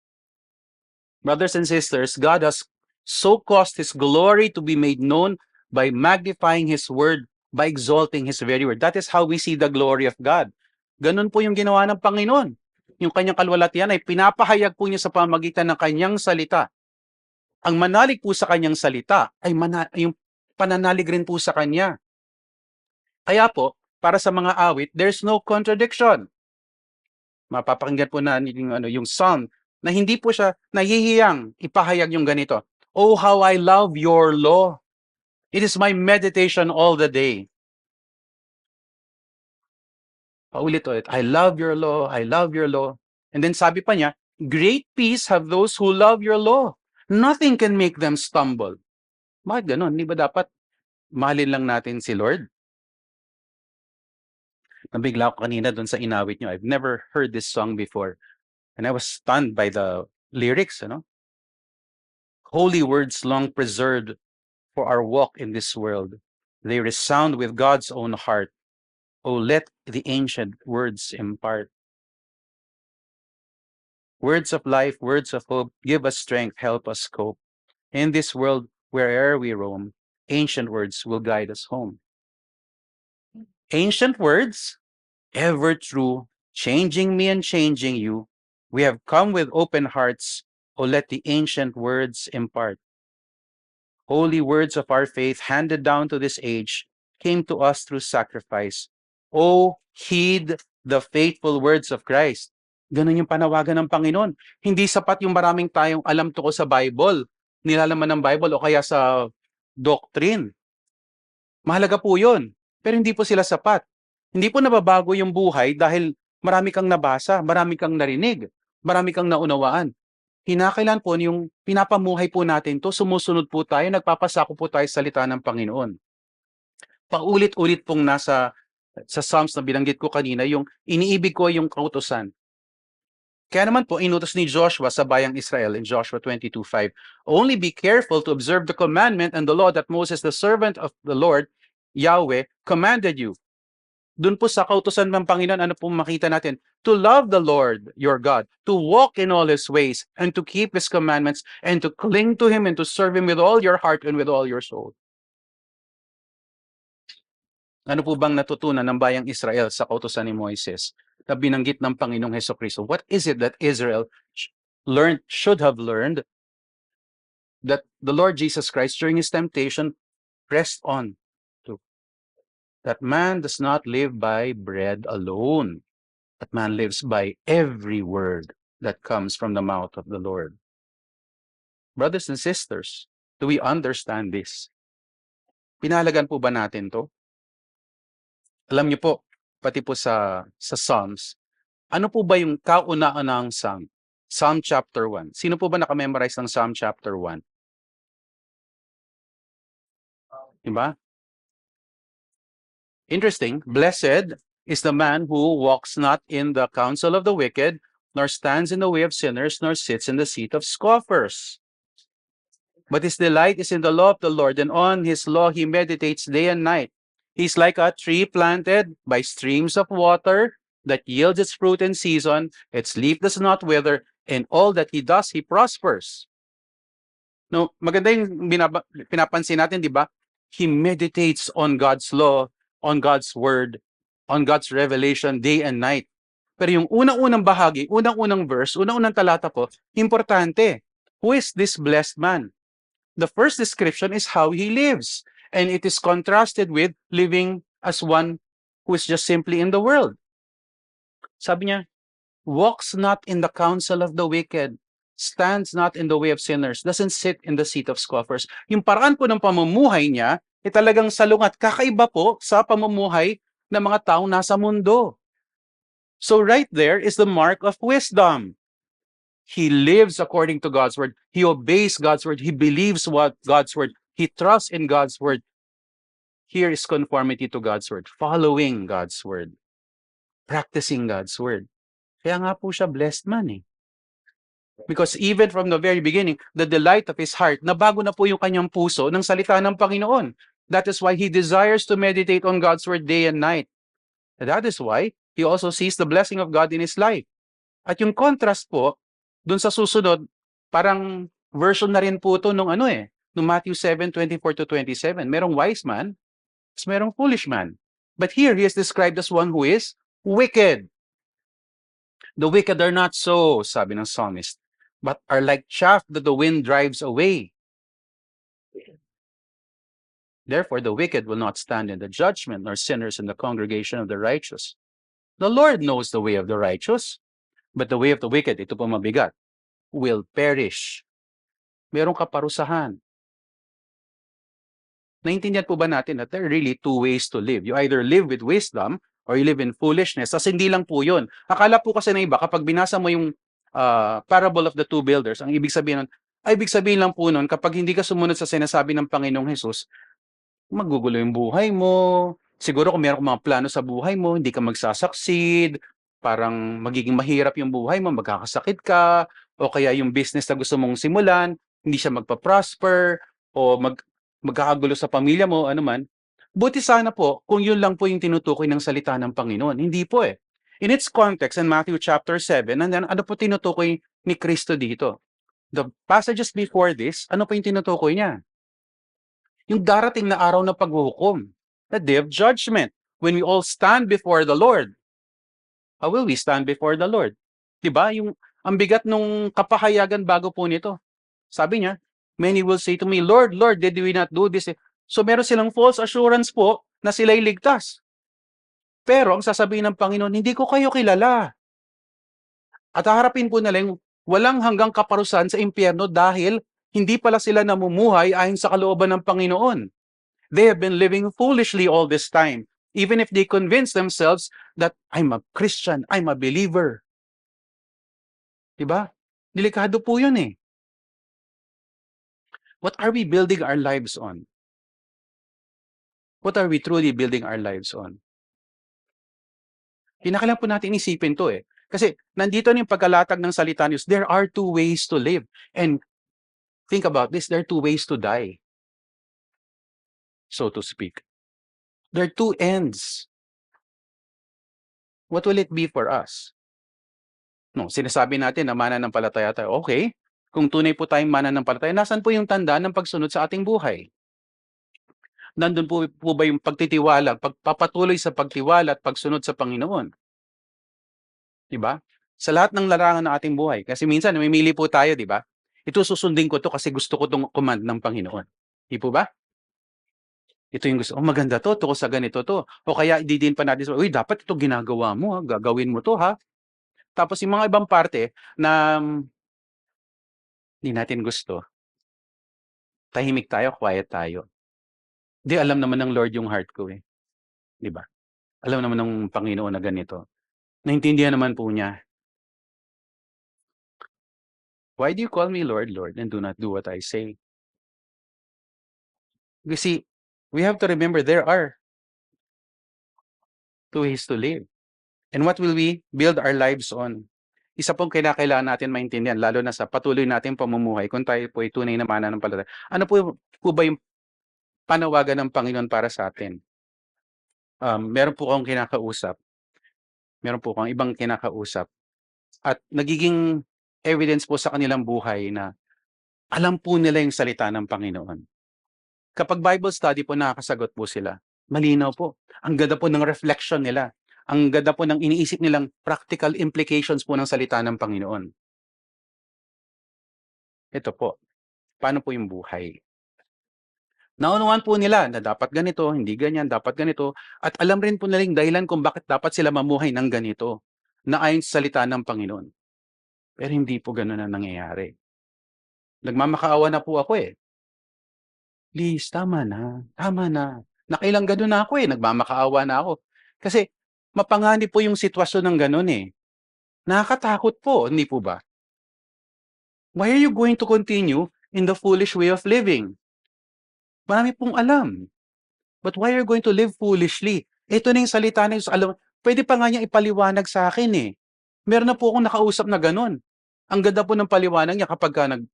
Brothers and sisters, God has so caused His glory to be made known by magnifying His word, by exalting His very word. That is how we see the glory of God. Ganun po yung ginawa ng Panginoon. Yung kanyang kalwalatian ay pinapahayag po niya sa pamagitan ng kanyang salita. Ang manalig po sa kanyang salita ay yung pananalig rin po sa kanya. Kaya po, para sa mga awit, there's no contradiction. Mapapakinggan po na yung psalm na hindi po siya nahihiyang ipahayag yung ganito. Oh, how I love your law. It is my meditation all the day. Paulit-ulit, I love your law, I love your law. And then sabi pa niya, great peace have those who love your law. Nothing can make them stumble. Bakit ganon? Di ba dapat mahalin lang natin si Lord? Nabigla ako kanina doon sa inawit niyo. I've never heard this song before. And I was stunned by the lyrics, Holy words long preserved for our walk in this world. They resound with God's own heart. Oh, let the ancient words impart. Words of life, words of hope, give us strength, help us cope. In this world, where'er we roam, ancient words will guide us home. Ancient words, ever true, changing me and changing you. We have come with open hearts. Oh, let the ancient words impart. Holy words of our faith handed down to this age came to us through sacrifice. Oh, heed the faithful words of Christ. Ganun yung panawagan ng Panginoon. Hindi sapat yung maraming tayong alam tungkol sa Bible, nilalaman ng Bible o kaya sa doctrine. Mahalaga po yun. Pero hindi po sila sapat. Hindi po nababago yung buhay dahil marami kang nabasa, marami kang narinig, marami kang naunawaan. Kinakailan po yung pinapamuhay po natin to, sumusunod po tayo, nagpapasako po tayo sa salita ng Panginoon. Paulit-ulit pong nasa sa Psalms na binanggit ko kanina, yung iniibig ko yung kautusan. Kaya naman po, inutos ni Joshua sa bayang Israel in Joshua 22:5, only be careful to observe the commandment and the law that Moses, the servant of the Lord, Yahweh, commanded you. Doon po sa kautusan ng Panginoon, ano pong makita natin? To love the Lord, your God, to walk in all His ways, and to keep His commandments, and to cling to Him, and to serve Him with all your heart and with all your soul. Ano po bang natutunan ng bayang Israel sa kautusan ni Moises na binanggit ng Panginoong Hesukristo? What is it that Israel should have learned that the Lord Jesus Christ during His temptation pressed on to? That man does not live by bread alone. That man lives by every word that comes from the mouth of the Lord. Brothers and sisters, do we understand this? Pinahalagan po ba natin to? Alam niyo po, pati po sa Psalms, ano po ba yung kauna-unahang Psalm? Psalm chapter 1. Sino po ba nakamemorize ng Psalm chapter 1? Diba? Interesting. Blessed is the man who walks not in the counsel of the wicked, nor stands in the way of sinners, nor sits in the seat of scoffers. But his delight is in the law of the Lord, and on his law he meditates day and night. He's like a tree planted by streams of water that yields its fruit in season, its leaf does not wither, and all that he does, he prospers. No, maganda yung pinapansin natin, di ba? He meditates on God's law, on God's word, on God's revelation day and night. Pero yung unang-unang bahagi, unang-unang verse, unang-unang talata po, importante. Who is this blessed man? The first description is how he lives. And it is contrasted with living as one who is just simply in the world. Sabi niya, walks not in the counsel of the wicked, stands not in the way of sinners, doesn't sit in the seat of scoffers. Yung paraan po ng pamumuhay niya, talagang salungat, kakaiba po sa pamumuhay ng mga taong nasa mundo. So right there is the mark of wisdom. He lives according to God's word. He obeys God's word. He believes what God's word. He trusts in God's word. Here is conformity to God's word. Following God's word. Practicing God's word. Kaya nga po siya blessed man eh. Because even from the very beginning, the delight of his heart, nabago na po yung kanyang puso ng salita ng Panginoon. That is why he desires to meditate on God's word day and night. And that is why he also sees the blessing of God in his life. At yung contrast po, dun sa susunod, parang version na rin po ito nung nung Matthew 7:24-27. Merong wise man, merong foolish man. But here, he is described as one who is wicked. The wicked are not so, sabi ng psalmist, but are like chaff that the wind drives away. Therefore, the wicked will not stand in the judgment, nor sinners in the congregation of the righteous. The Lord knows the way of the righteous, but the way of the wicked, ito po mabigat, will perish. Merong kaparusahan. Naintindihan po ba natin that there are really two ways to live? You either live with wisdom or you live in foolishness. As hindi lang po yun. Akala po kasi na iba, kapag binasa mo yung parable of the two builders, ang ibig sabihin lang po nun, kapag hindi ka sumunod sa sinasabi ng Panginoong Jesus, magugulo yung buhay mo. Siguro kung meron kang mga plano sa buhay mo, hindi ka magsasucceed, parang magiging mahirap yung buhay mo, magkakasakit ka, o kaya yung business na gusto mong simulan, hindi siya magpa-prosper, o magkakagulo sa pamilya mo, ano man. Buti sana po kung yun lang po yung tinutukoy ng salita ng Panginoon. Hindi po eh. In its context, in Matthew chapter 7, and then ano po tinutukoy ni Kristo dito? The passages before this, ano po yung tinutukoy niya? Yung darating na araw na paghuhukom, the day of judgment, when we all stand before the Lord. How will we stand before the Lord? 'Di ba? Yung ang bigat nung kapahayagan bago po nito. Sabi niya, many will say to me, Lord, Lord, did we not do this? So meron silang false assurance po na sila'y ligtas. Pero ang sasabihin ng Panginoon, hindi ko kayo kilala. At haharapin po nila yung walang hanggang kaparusahan sa impyerno dahil hindi pala sila namumuhay ayon sa kalooban ng Panginoon. They have been living foolishly all this time, even if they convince themselves that I'm a Christian, I'm a believer. Diba? Delikado po yun eh. What are we building our lives on? What are we truly building our lives on? Kinakailangan po natin isipin to eh. Kasi nandito na yung pagkalatag ng salita ni Diyos. There are two ways to live. And think about this, there are two ways to die, so to speak. There are two ends. What will it be for us? No, sinasabi natin na mananampalataya tayo. Okay, kung tunay po tayong mananampalataya, nasan po yung tanda ng pagsunod sa ating buhay? Nandun po ba yung pagtitiwala, pagpapatuloy sa pagtiwala at pagsunod sa Panginoon? Di ba? Sa lahat ng larangan ng ating buhay. Kasi minsan, namimili po tayo, di ba? Ito susundin ko to kasi gusto ko tong command ng Panginoon. Di po ba? Ito yung gusto, oh maganda to, tungkol sa ganito to. O kaya din pa natin, uy, dapat ito ginagawa mo, ha? Gagawin mo to, ha? Tapos yung mga ibang parte na hindi natin gusto, tahimik tayo, quiet tayo. Di alam naman ng Lord yung heart ko eh. Di ba? Alam naman ng Panginoon na ganito. Naintindihan naman po niya. Why do you call me Lord, Lord, and do not do what I say? You see, we have to remember there are two ways to live. And what will we build our lives on? Isa pong kailangan natin maintindihan, lalo na sa patuloy nating pamumuhay, kung tayo po ay tunay na mananampalataya. Ano po ba yung panawagan ng Panginoon para sa atin? Meron po akong kinakausap. Meron po akong ibang kinakausap. At nagiging evidence po sa kanilang buhay na alam po nila yung salita ng Panginoon. Kapag Bible study po, nakakasagot po sila. Malinaw po. Ang ganda po ng reflection nila. Ang ganda po ng iniisip nilang practical implications po ng salita ng Panginoon. Ito po. Paano po yung buhay? Naunawaan po nila na dapat ganito, hindi ganyan, dapat ganito. At alam rin po nila yung dahilan kung bakit dapat sila mamuhay ng ganito na ayon sa salita ng Panginoon. Pero hindi po ganun ang nangyayari. Nagmamakaawa na po ako eh. Please, tama na. Tama na. Nakailang ganun na ako eh. Nagmamakaawa na ako. Kasi mapanganib po yung sitwasyon ng ganun eh. Nakakatakot po, hindi po ba? Why are you going to continue in the foolish way of living? Marami pong alam. But why are you going to live foolishly? Ito na yung salita na Diyos. Alam, pwede pa nga niya ipaliwanag sa akin eh. Meron na po akong nakausap na ganun. Ang ganda po ng paliwanag niya kapag ka ng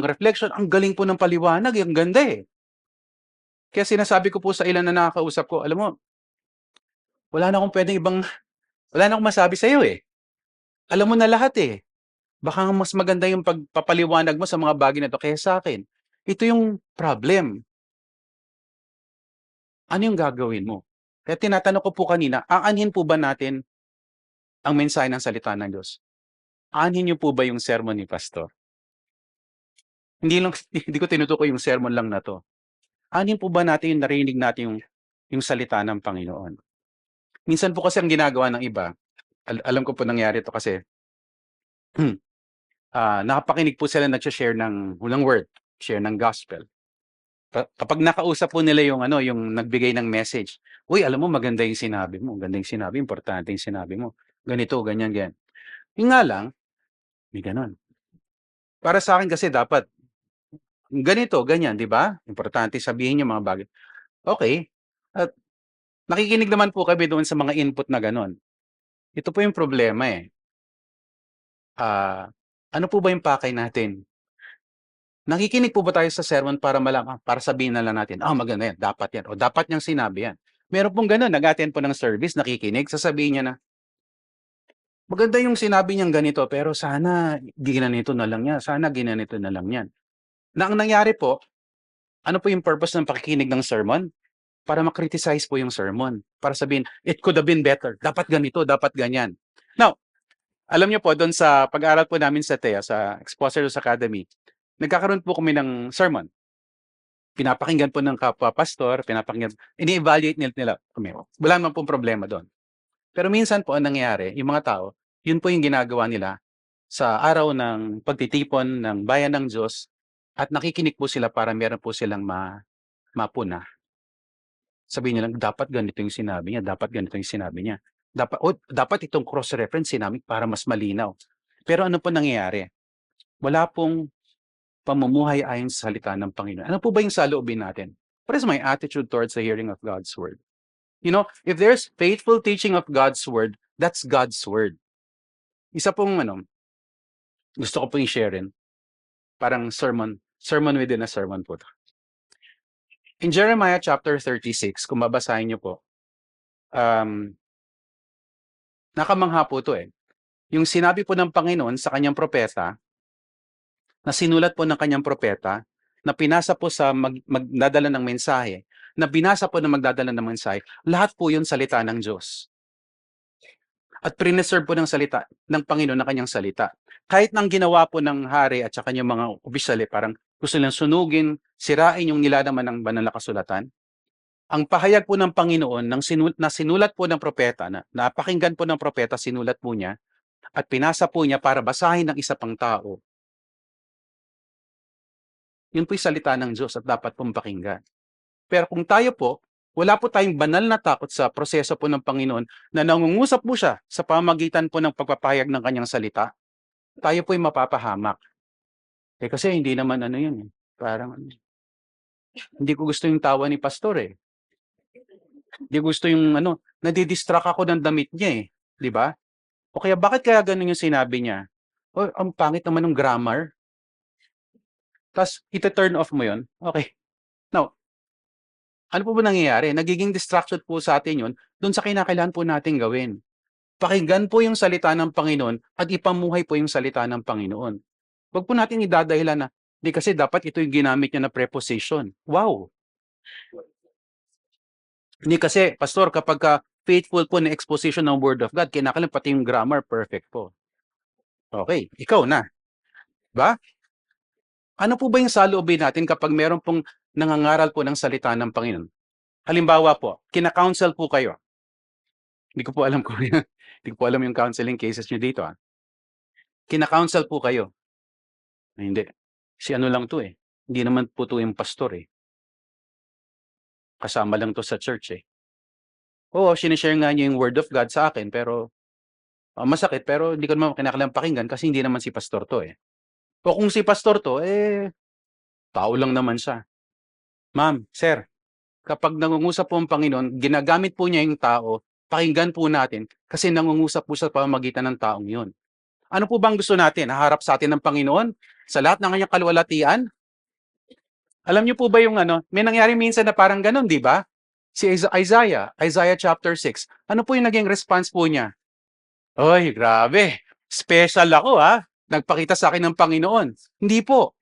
reflection, ang galing po ng paliwanag, ang ganda eh. Kaya sinasabi ko po sa ilan na nakakausap ko, alam mo, wala na akong masabi sa iyo eh. Alam mo na lahat eh. Baka mas maganda yung pagpapaliwanag mo sa mga bagay na to kaya sa akin. Ito yung problem. Ano yung gagawin mo? Kaya tinatanong ko po kanina, aanhin po ba natin ang mensahe ng salita ng Diyos? Aanhin niyo po ba yung sermon ni Pastor? Hindi ko tinutukoy yung sermon lang na to. Aanhin po ba natin yung narinig natin yung salita ng Panginoon? Minsan po kasi ang ginagawa ng iba, alam ko po nangyari to kasi, nakapakinig po sila nagsha-share ng word, share ng gospel. Kapag nakausap po nila yung yung nagbigay ng message, uy, alam mo maganda yung sinabi mo, ganda yung sinabi, importante yung sinabi mo. Ganito, ganyan, ganyan. Yung nga lang, may ganon. Para sa akin kasi dapat ganito, ganyan, di ba? Importante sabihin yung mga bagay. Okay. At nakikinig naman po kami doon sa mga input na ganon. Ito po yung problema eh. Ano po ba yung pakay natin? Nakikinig po ba tayo sa sermon para malaman, para sabihin na lang natin, maganda yan, o dapat niyang sinabi yan. Meron pong gano'n, nag-attend po ng service, nakikinig, sasabihin niya na, maganda yung sinabi niyang ganito, pero sana ginanito na lang niya, sana ginanito na lang yan. Na ang nangyari po, ano po yung purpose ng pakikinig ng sermon? Para ma-criticize po yung sermon. Para sabihin, it could have been better. Dapat ganito, dapat ganyan. Now, alam niyo po, doon sa pag-aaral po namin sa TEA, sa Expositors Academy, nagkakaroon po kami ng sermon. Pinapakinggan po ng kapwa pastor, ini-evaluate nila kami. Wala naman pong problema doon. Pero minsan po, ang nangyayari, yung mga tao, yun po yung ginagawa nila sa araw ng pagtitipon ng bayan ng Diyos at nakikinig po sila para meron po silang mapuna. Sabihin niya lang, dapat ganito yung sinabi niya, dapat ganito yung sinabi niya. Dapat itong cross-reference namin para mas malinaw. Pero ano po nangyayari? Wala pong pamumuhay ayon sa salita ng Panginoon. Ano po ba yung saloobin natin? What is my attitude towards the hearing of God's word? You know, if there's faithful teaching of God's word, that's God's word. Isa pong gusto ko pong i-share rin. Parang sermon within a sermon po. In Jeremiah chapter 36, kung babasahin niyo po, nakamangha po ito eh. Yung sinabi po ng Panginoon sa kanyang propeta, na sinulat po ng kanyang propeta, na pinasa po sa magdadala ng mensahe, na binasa po na magdadala ng mensahe, lahat po yun salita ng Diyos. At preserve po ng salita ng Panginoon na kanyang salita. Kahit nang ginawa po ng hari at sa kanyang mga opisyal, parang gusto nilang sunugin, sirain yung nilalaman ng banal na kasulatan, ang pahayag po ng Panginoon na sinulat po ng propeta, na napakinggan po ng propeta, sinulat po niya, at pinasa po niya para basahin ng isa pang tao. Yun po yung salita ng Diyos at dapat pong pakinggan. Pero kung tayo po, wala po tayong banal na takot sa proseso po ng Panginoon na nangungusap po siya sa pamagitan po ng pagpapahayag ng kanyang salita, tayo po ay mapapahamak. Kasi hindi naman yun. Parang hindi ko gusto yung tawa ni pastor eh. Hindi gusto yung nadidistract ako ng damit niya eh. Di ba? O kaya bakit kaya ganun yung sinabi niya? Ang pangit naman ng grammar. Tapos ita-turn off mo yun. Okay. Now, ano po ba nangyayari? Nagiging distraction po sa atin yun dun sa kinakailangan po natin gawin. Pakinggan po yung salita ng Panginoon at ipamuhay po yung salita ng Panginoon. Huwag po natin idadahilan na, di kasi dapat ito yung ginamit niya na preposition. Wow! Hindi kasi, pastor, kapag faithful po na exposition ng Word of God, kinakailangan pati yung grammar perfect po. Okay, ikaw na. Ba? Ano po ba yung saloobin natin kapag meron pong nangangaral po ng salita ng Panginoon? Halimbawa po, kina-counsel po kayo. Hindi ko po alam kung hindi ko po alam yung counseling cases nyo dito. Kina-counsel po kayo. Hindi. Si ano lang to eh. Hindi naman po to yung pastor eh. Kasama lang to sa church eh. Oo, sinishare nga niya yung word of God sa akin, pero masakit, pero hindi ko naman kinakailangan pakinggan kasi hindi naman si pastor to eh. O kung si pastor to, tao lang naman siya. Ma'am, sir, kapag nangungusap po ang Panginoon, ginagamit po niya yung tao, pakinggan po natin kasi nangungusap po sa pamamagitan ng taong yun. Ano po bang gusto natin? Haharap sa atin ng Panginoon sa lahat ng kanyang kaluwalhatian? Alam niyo po ba yung may nangyari minsan na parang ganun, di ba? Si Isaiah chapter 6. Ano po yung naging response po niya? Oy, grabe. Special ako Nagpakita sa akin ng Panginoon. Hindi po.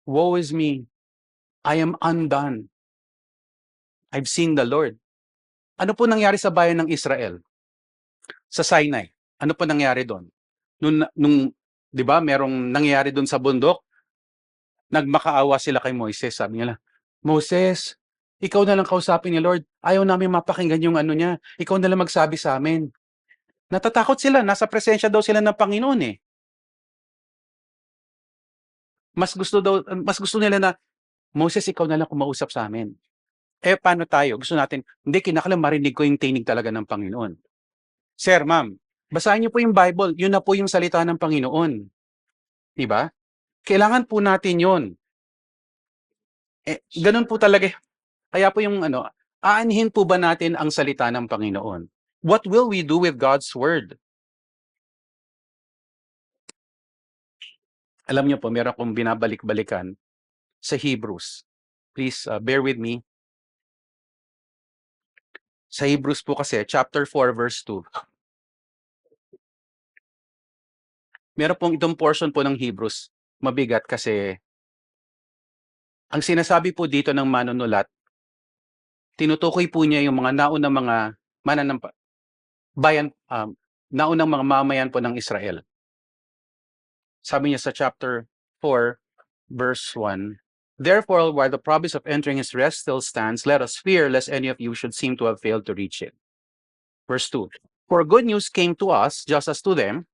Woe is me. I am undone. I've seen the Lord. Ano po nangyari sa bayan ng Israel? Sa Sinai. Ano po nangyari doon? Nung 'di ba, merong nangyari doon sa bundok, nagmakaawa sila kay Moises. Sabi nila, Moses, ikaw na lang kausapin ni Lord. Ayaw namin mapakinggan yung niya. Ikaw na lang magsabi sa amin. Natatakot sila. Nasa presensya daw sila ng Panginoon eh. Mas gusto nila na, Moses, ikaw na lang kumausap sa amin. Paano tayo? Gusto natin, hindi, kinakailangan marinig ko yung tinig talaga ng Panginoon. Sir, ma'am, basahin niyo po yung Bible. Yun na po yung salita ng Panginoon. Diba? Kailangan po natin yun. Ganun po talaga. Kaya po yung aanhin po ba natin ang salita ng Panginoon? What will we do with God's Word? Alam niyo po, meron akong binabalik-balikan sa Hebrews. Please bear with me. Sa Hebrews po kasi, chapter 4, verse 2. Meron pong itong portion po ng Hebrews. Mabigat kasi ang sinasabi po dito ng manunulat, tinutukoy po niya yung mga naunang mga bayan, naunang mga mamayan po ng Israel. Sabi niya sa chapter 4, verse 1, "Therefore, while the promise of entering his rest still stands, let us fear lest any of you should seem to have failed to reach it." Verse 2, "For good news came to us just as to them,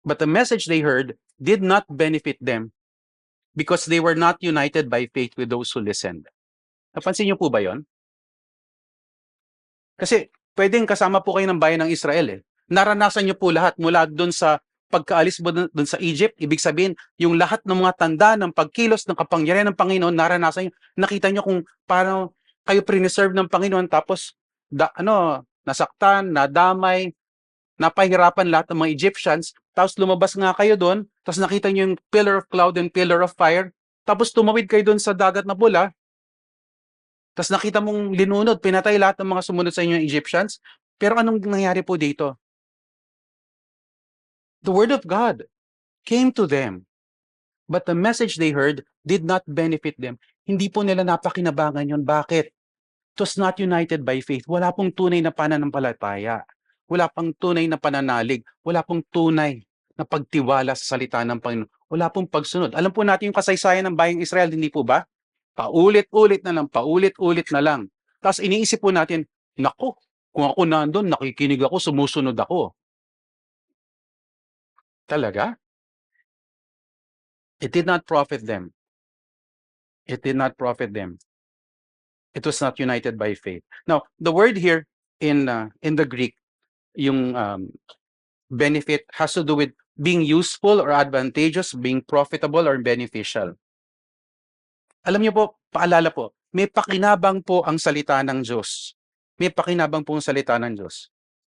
but the message they heard did not benefit them because they were not united by faith with those who listened." Napansin niyo po ba yon? Kasi pwedeng kasama po kayo ng bayan ng Israel eh. Naranasan niyo po lahat mula doon sa pagkaalis mo doon sa Egypt. Ibig sabihin, yung lahat ng mga tanda ng pagkilos ng kapangyarihan ng Panginoon, naranasan niyo. Nakita niyo kung paano kayo preserve ng Panginoon tapos nasaktan, nadamay, napahirapan lahat ng mga Egyptians. Tapos lumabas nga kayo doon, tapos nakita niyo yung pillar of cloud and pillar of fire. Tapos tumawid kayo doon sa dagat na pula, tapos nakita mong linunod, pinatay lahat ng mga sumunod sa inyo Egyptians. Pero anong nangyari po dito? The word of God came to them, but the message they heard did not benefit them. Hindi po nila napakinabangan yon. Bakit? It was not united by faith. Wala pong tunay na pananampalataya. Wala pang tunay na pananalig. Wala pong tunay na pagtiwala sa salita ng Panginoon. Wala pong pagsunod. Alam po natin yung kasaysayan ng bayang Israel, hindi po ba? Paulit-ulit na lang, paulit-ulit na lang. Tapos iniisip po natin, naku, kung ako nandun, nakikinig ako, sumusunod ako. Talaga? It did not profit them. It did not profit them. It was not united by faith. Now, the word here in the Greek, yung benefit has to do with being useful or advantageous, being profitable or beneficial. Alam niyo po, paalala po, may pakinabang po ang salita ng Diyos. May pakinabang po ang salita ng Diyos.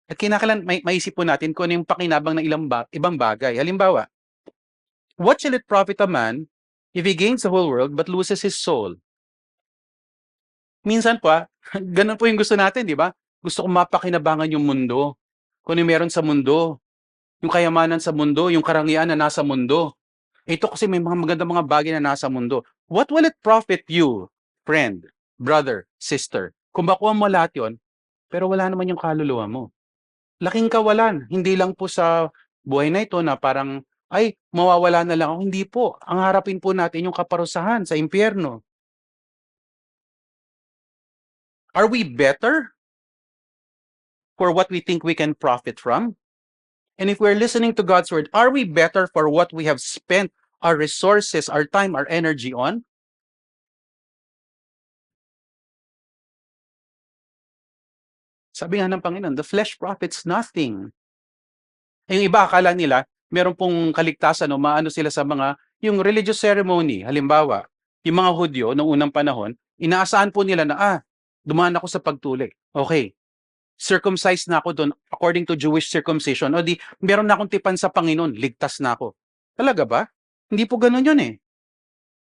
At kinakailan maisip po natin kung ano yung pakinabang ng ibang bagay. Halimbawa, what shall it profit a man if he gains the whole world but loses his soul? Minsan po, ganun po yung gusto natin, di ba? Gusto kong mapakinabangan yung mundo. Kung ano yung meron sa mundo. Yung kayamanan sa mundo, yung karangyaan na nasa mundo. Ito kasi may mga magandang mga bagay na nasa mundo. What will it profit you, friend, brother, sister, kung makuha mo lahat yun, pero wala naman yung kaluluwa mo? Laking kawalan. Hindi lang po sa buhay na ito na parang, ay, mawawala na lang ako. Hindi po. Ang harapin po natin yung kaparusahan sa impyerno. Are we better for what we think we can profit from? And if we're listening to God's word, are we better for what we have spent our resources, our time, our energy on? Sabi nga ng Panginoon, the flesh profits nothing. Yung iba akala nila, meron pong kaligtasan o maano sila sa mga, yung religious ceremony. Halimbawa, yung mga Hudyo noong unang panahon, inaasahan po nila na, dumaan ako sa pagtuli. Okay, circumcised na ako doon according to Jewish circumcision. O di, meron na akong tipan sa Panginoon, ligtas na ako. Talaga ba? Hindi po ganun yun eh.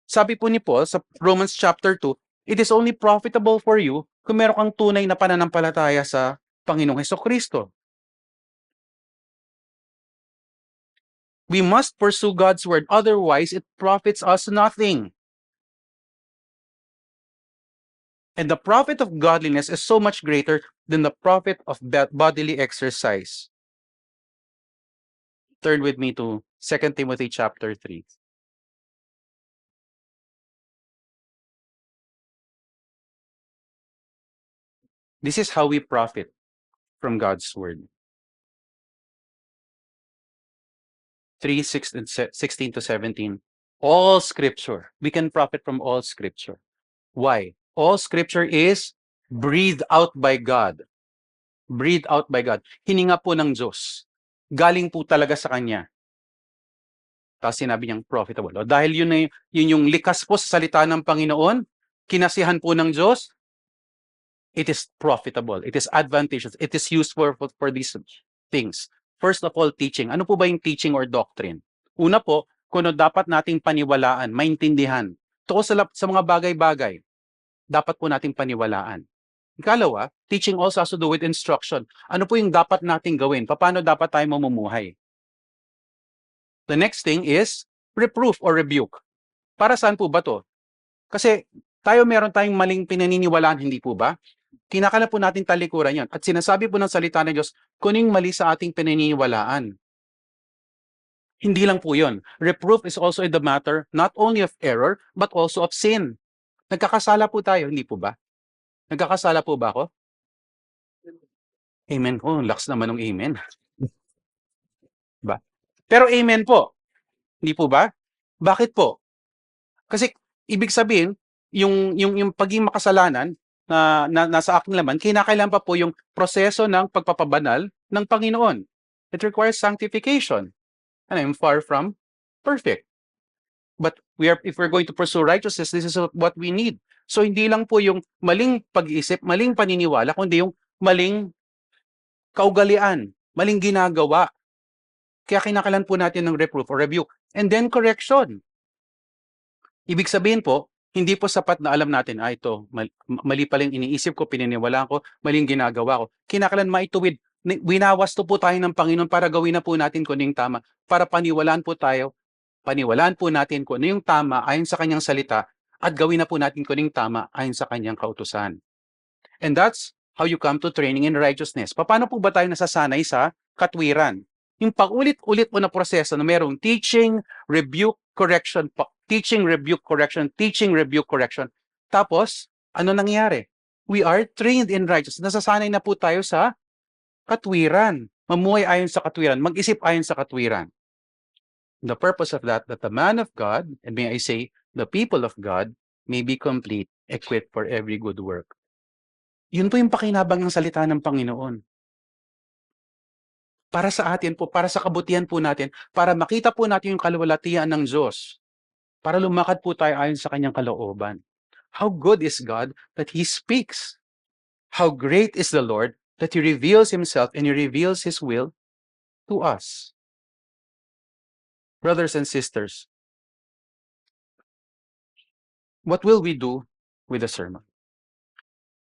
Sabi po ni Paul sa Romans chapter 2, it is only profitable for you kung meron kang tunay na pananampalataya sa Panginoong Hesukristo. We must pursue God's word, otherwise it profits us nothing. And the profit of godliness is so much greater than the profit of bodily exercise. Turn with me to 2 Timothy chapter 3. This is how we profit from God's word. 3:16 to 17. All scripture. We can profit from all scripture. Why? All scripture is breathed out by God. Breathed out by God. Hininga po ng Diyos. Galing po talaga sa Kanya. Tapos sinabi niyang profitable. O dahil yun yung likas po sa salita ng Panginoon, kinasihan po ng Diyos, it is profitable. It is advantageous. It is useful for these things. First of all, teaching. Ano po ba yung teaching or doctrine? Una po, kung ano dapat nating paniwalaan, maintindihan. Tungkol sa mga bagay-bagay, dapat po nating paniwalaan. Ikalawa, teaching also has to do with instruction. Ano po yung dapat nating gawin? Paano dapat tayo mamumuhay? The next thing is reproof or rebuke. Para saan po ba to? Kasi meron tayong maling pinaniniwalaan, hindi po ba? Kinakailangan po natin talikuran yan. At sinasabi po ng salita ng Diyos, kuning mali sa ating pinaniniwalaan. Hindi lang po yun. Reproof is also in the matter not only of error, but also of sin. Nagkakasala po tayo, hindi po ba? Nagkakasala po ba ako? Amen po. Laks naman ng amen. Ba? Pero amen po. Hindi po ba? Bakit po? Kasi ibig sabihin, yung pagiging makasalanan na nasa aking laman, kinakailangan pa po yung proseso ng pagpapabanal ng Panginoon. It requires sanctification. And I'm far from perfect. But if we're going to pursue righteousness, this is what we need. So hindi lang po yung maling pag-iisip, maling paniniwala, kundi yung maling kaugalian, maling ginagawa. Kaya kinakailangan po natin ng reproof or rebuke. And then correction. Ibig sabihin po, hindi po sapat na alam natin, ito, mali pala yung iniisip ko, pininiwalaan ko, maling ginagawa ko. Kinakailangan maituwid. Winawasto po tayo ng Panginoon para gawin na po natin kung ano yung tama. Para paniwalaan po natin kung ano yung tama ayon sa kanyang salita at gawin na po natin kung ano yung tama ayon sa kanyang kautusan. And that's how you come to training in righteousness. Paano po ba tayo nasasanay sa katwiran? Yung paulit-ulit po na proseso na merong teaching, rebuke, correction, teaching, rebuke, correction, teaching, rebuke, correction. Tapos, ano nangyayari? We are trained in righteousness. Nasasanay na po tayo sa katwiran. Mamuhay ayon sa katwiran. Mag-isip ayon sa katwiran. The purpose of that the man of God, and may I say, the people of God, may be complete, equipped for every good work. Yun po yung pakinabang ng salita ng Panginoon. Para sa atin po, para sa kabutihan po natin, para makita po natin yung kaluwalhatian ng Diyos, para lumakad po tayo ayon sa kanyang kalooban. How good is God that He speaks? How great is the Lord that He reveals Himself and He reveals His will to us. Brothers and sisters, what will we do with the sermon?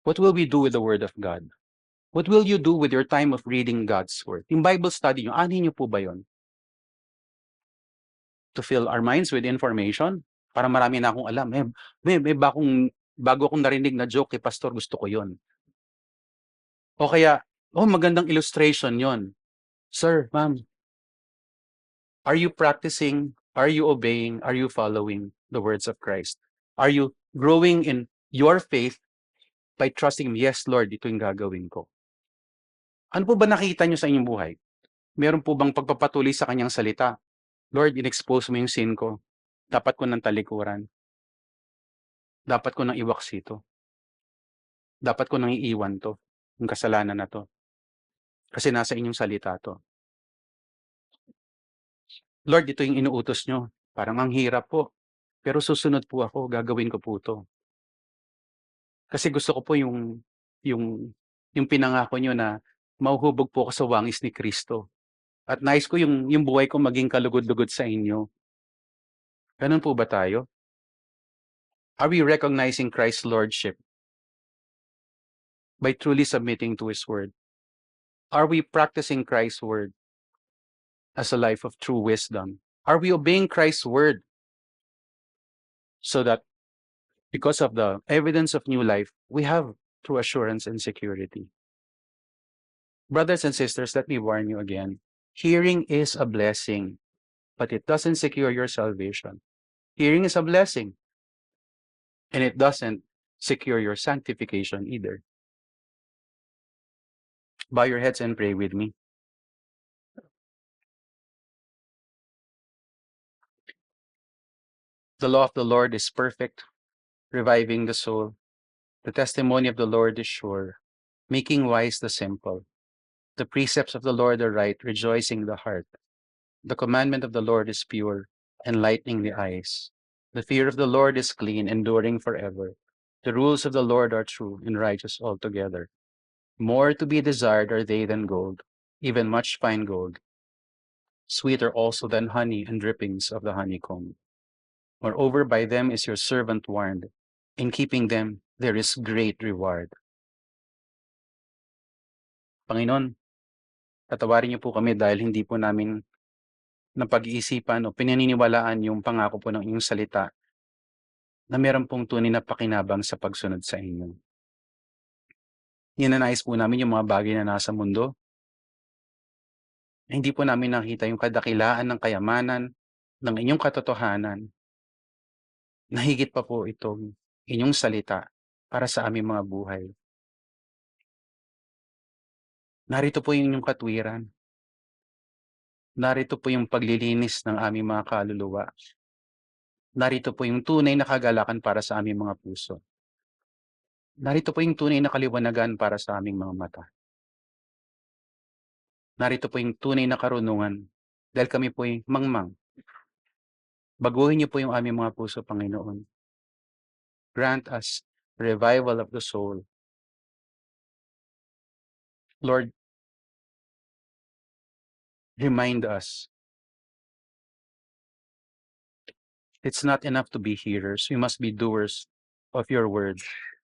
What will we do with the Word of God? What will you do with your time of reading God's Word? Yung Bible study nyo, anin nyo po ba yun? To fill our minds with information? Para marami na akong alam. Bago akong narinig na joke kay Pastor, gusto ko yun. O kaya, magandang illustration yon. Sir, ma'am, are you practicing, are you obeying, are you following the words of Christ? Are you growing in your faith by trusting Him? Yes, Lord, ito yung gagawin ko. Ano po ba nakita nyo sa inyong buhay? Meron po bang pagpapatuloy sa kanyang salita? Lord, in-expose mo yung sin ko. Dapat ko ng talikuran. Dapat ko nang iwaksi ito. Dapat ko nang iiwan to. Yung kasalanan na to. Kasi nasa inyong salita to. Lord, ito yung inuutos nyo. Parang ang hirap po. Pero susunod po ako, gagawin ko po to. Kasi gusto ko po yung pinangako nyo na mauhubog po ako sa wangis ni Kristo. At nais ko yung buhay ko maging kalugod-lugod sa inyo. Ganun po ba tayo? Are we recognizing Christ's Lordship by truly submitting to His Word? Are we practicing Christ's Word as a life of true wisdom? Are we obeying Christ's Word so that because of the evidence of new life, we have true assurance and security? Brothers and sisters, let me warn you again. Hearing is a blessing, but it doesn't secure your salvation. Hearing is a blessing, and it doesn't secure your sanctification either. Bow your heads and pray with me. The law of the Lord is perfect, reviving the soul. The testimony of the Lord is sure, making wise the simple. The precepts of the Lord are right, rejoicing the heart. The commandment of the Lord is pure, enlightening the eyes. The fear of the Lord is clean, enduring forever. The rules of the Lord are true and righteous altogether. More to be desired are they than gold, even much fine gold, sweeter also than honey and drippings of the honeycomb. Moreover, by them is your servant warned. In keeping them, there is great reward. Panginoon, patawarin niyo po kami dahil hindi po namin napag-iisipan o pinaniniwalaan yung pangako po ng inyong salita na meron pong tunay na pakinabang sa pagsunod sa inyo. Ninanais po namin yung mga bagay na nasa mundo, na hindi po namin nakita yung kadakilaan ng kayamanan ng inyong katotohanan, na higit pa po itong inyong salita para sa aming mga buhay. Narito po yung inyong katwiran. Narito po yung paglilinis ng aming mga kaluluwa. Narito po yung tunay na kagalakan para sa aming mga puso. Narito po yung tunay na kaliwanagan para sa aming mga mata. Narito po yung tunay na karunungan dahil kami po'y mangmang. Baguhin niyo po yung aming mga puso, Panginoon. Grant us revival of the soul. Lord, remind us it's not enough to be hearers. We must be doers of your word.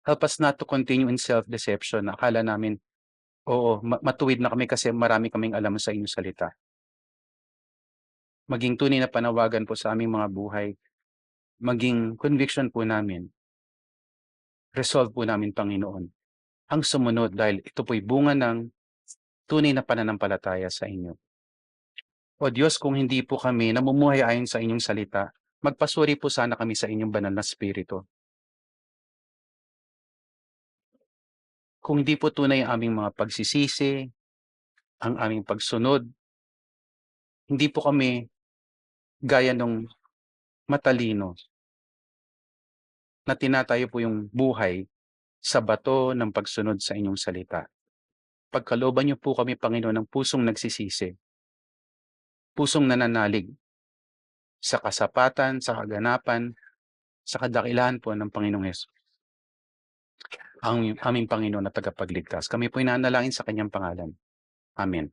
Help us not to continue in self-deception. Akala namin, oo, matuwid na kami kasi marami kaming alam sa inyong salita. Maging tunay na panawagan po sa aming mga buhay. Maging conviction po namin. Resolve po namin, Panginoon, ang sumunod dahil ito po'y bunga ng tunay na pananampalataya sa inyo. O Diyos, kung hindi po kami namumuhay ayon sa inyong salita, magpasuri po sana kami sa inyong banal na spirito. Kung hindi po tunay ang aming mga pagsisisi, ang aming pagsunod, hindi po kami gaya ng matalino na tinatayo po yung buhay sa bato ng pagsunod sa inyong salita. Pagkalooban niyo po kami, Panginoon, ng pusong nagsisisi, pusong nananalig sa kasapatan, sa kaganapan, sa kadakilahan po ng Panginoong Hesus, ang aming Panginoon na tagapagligtas. Kami po inanalangin sa kanyang pangalan. Amen.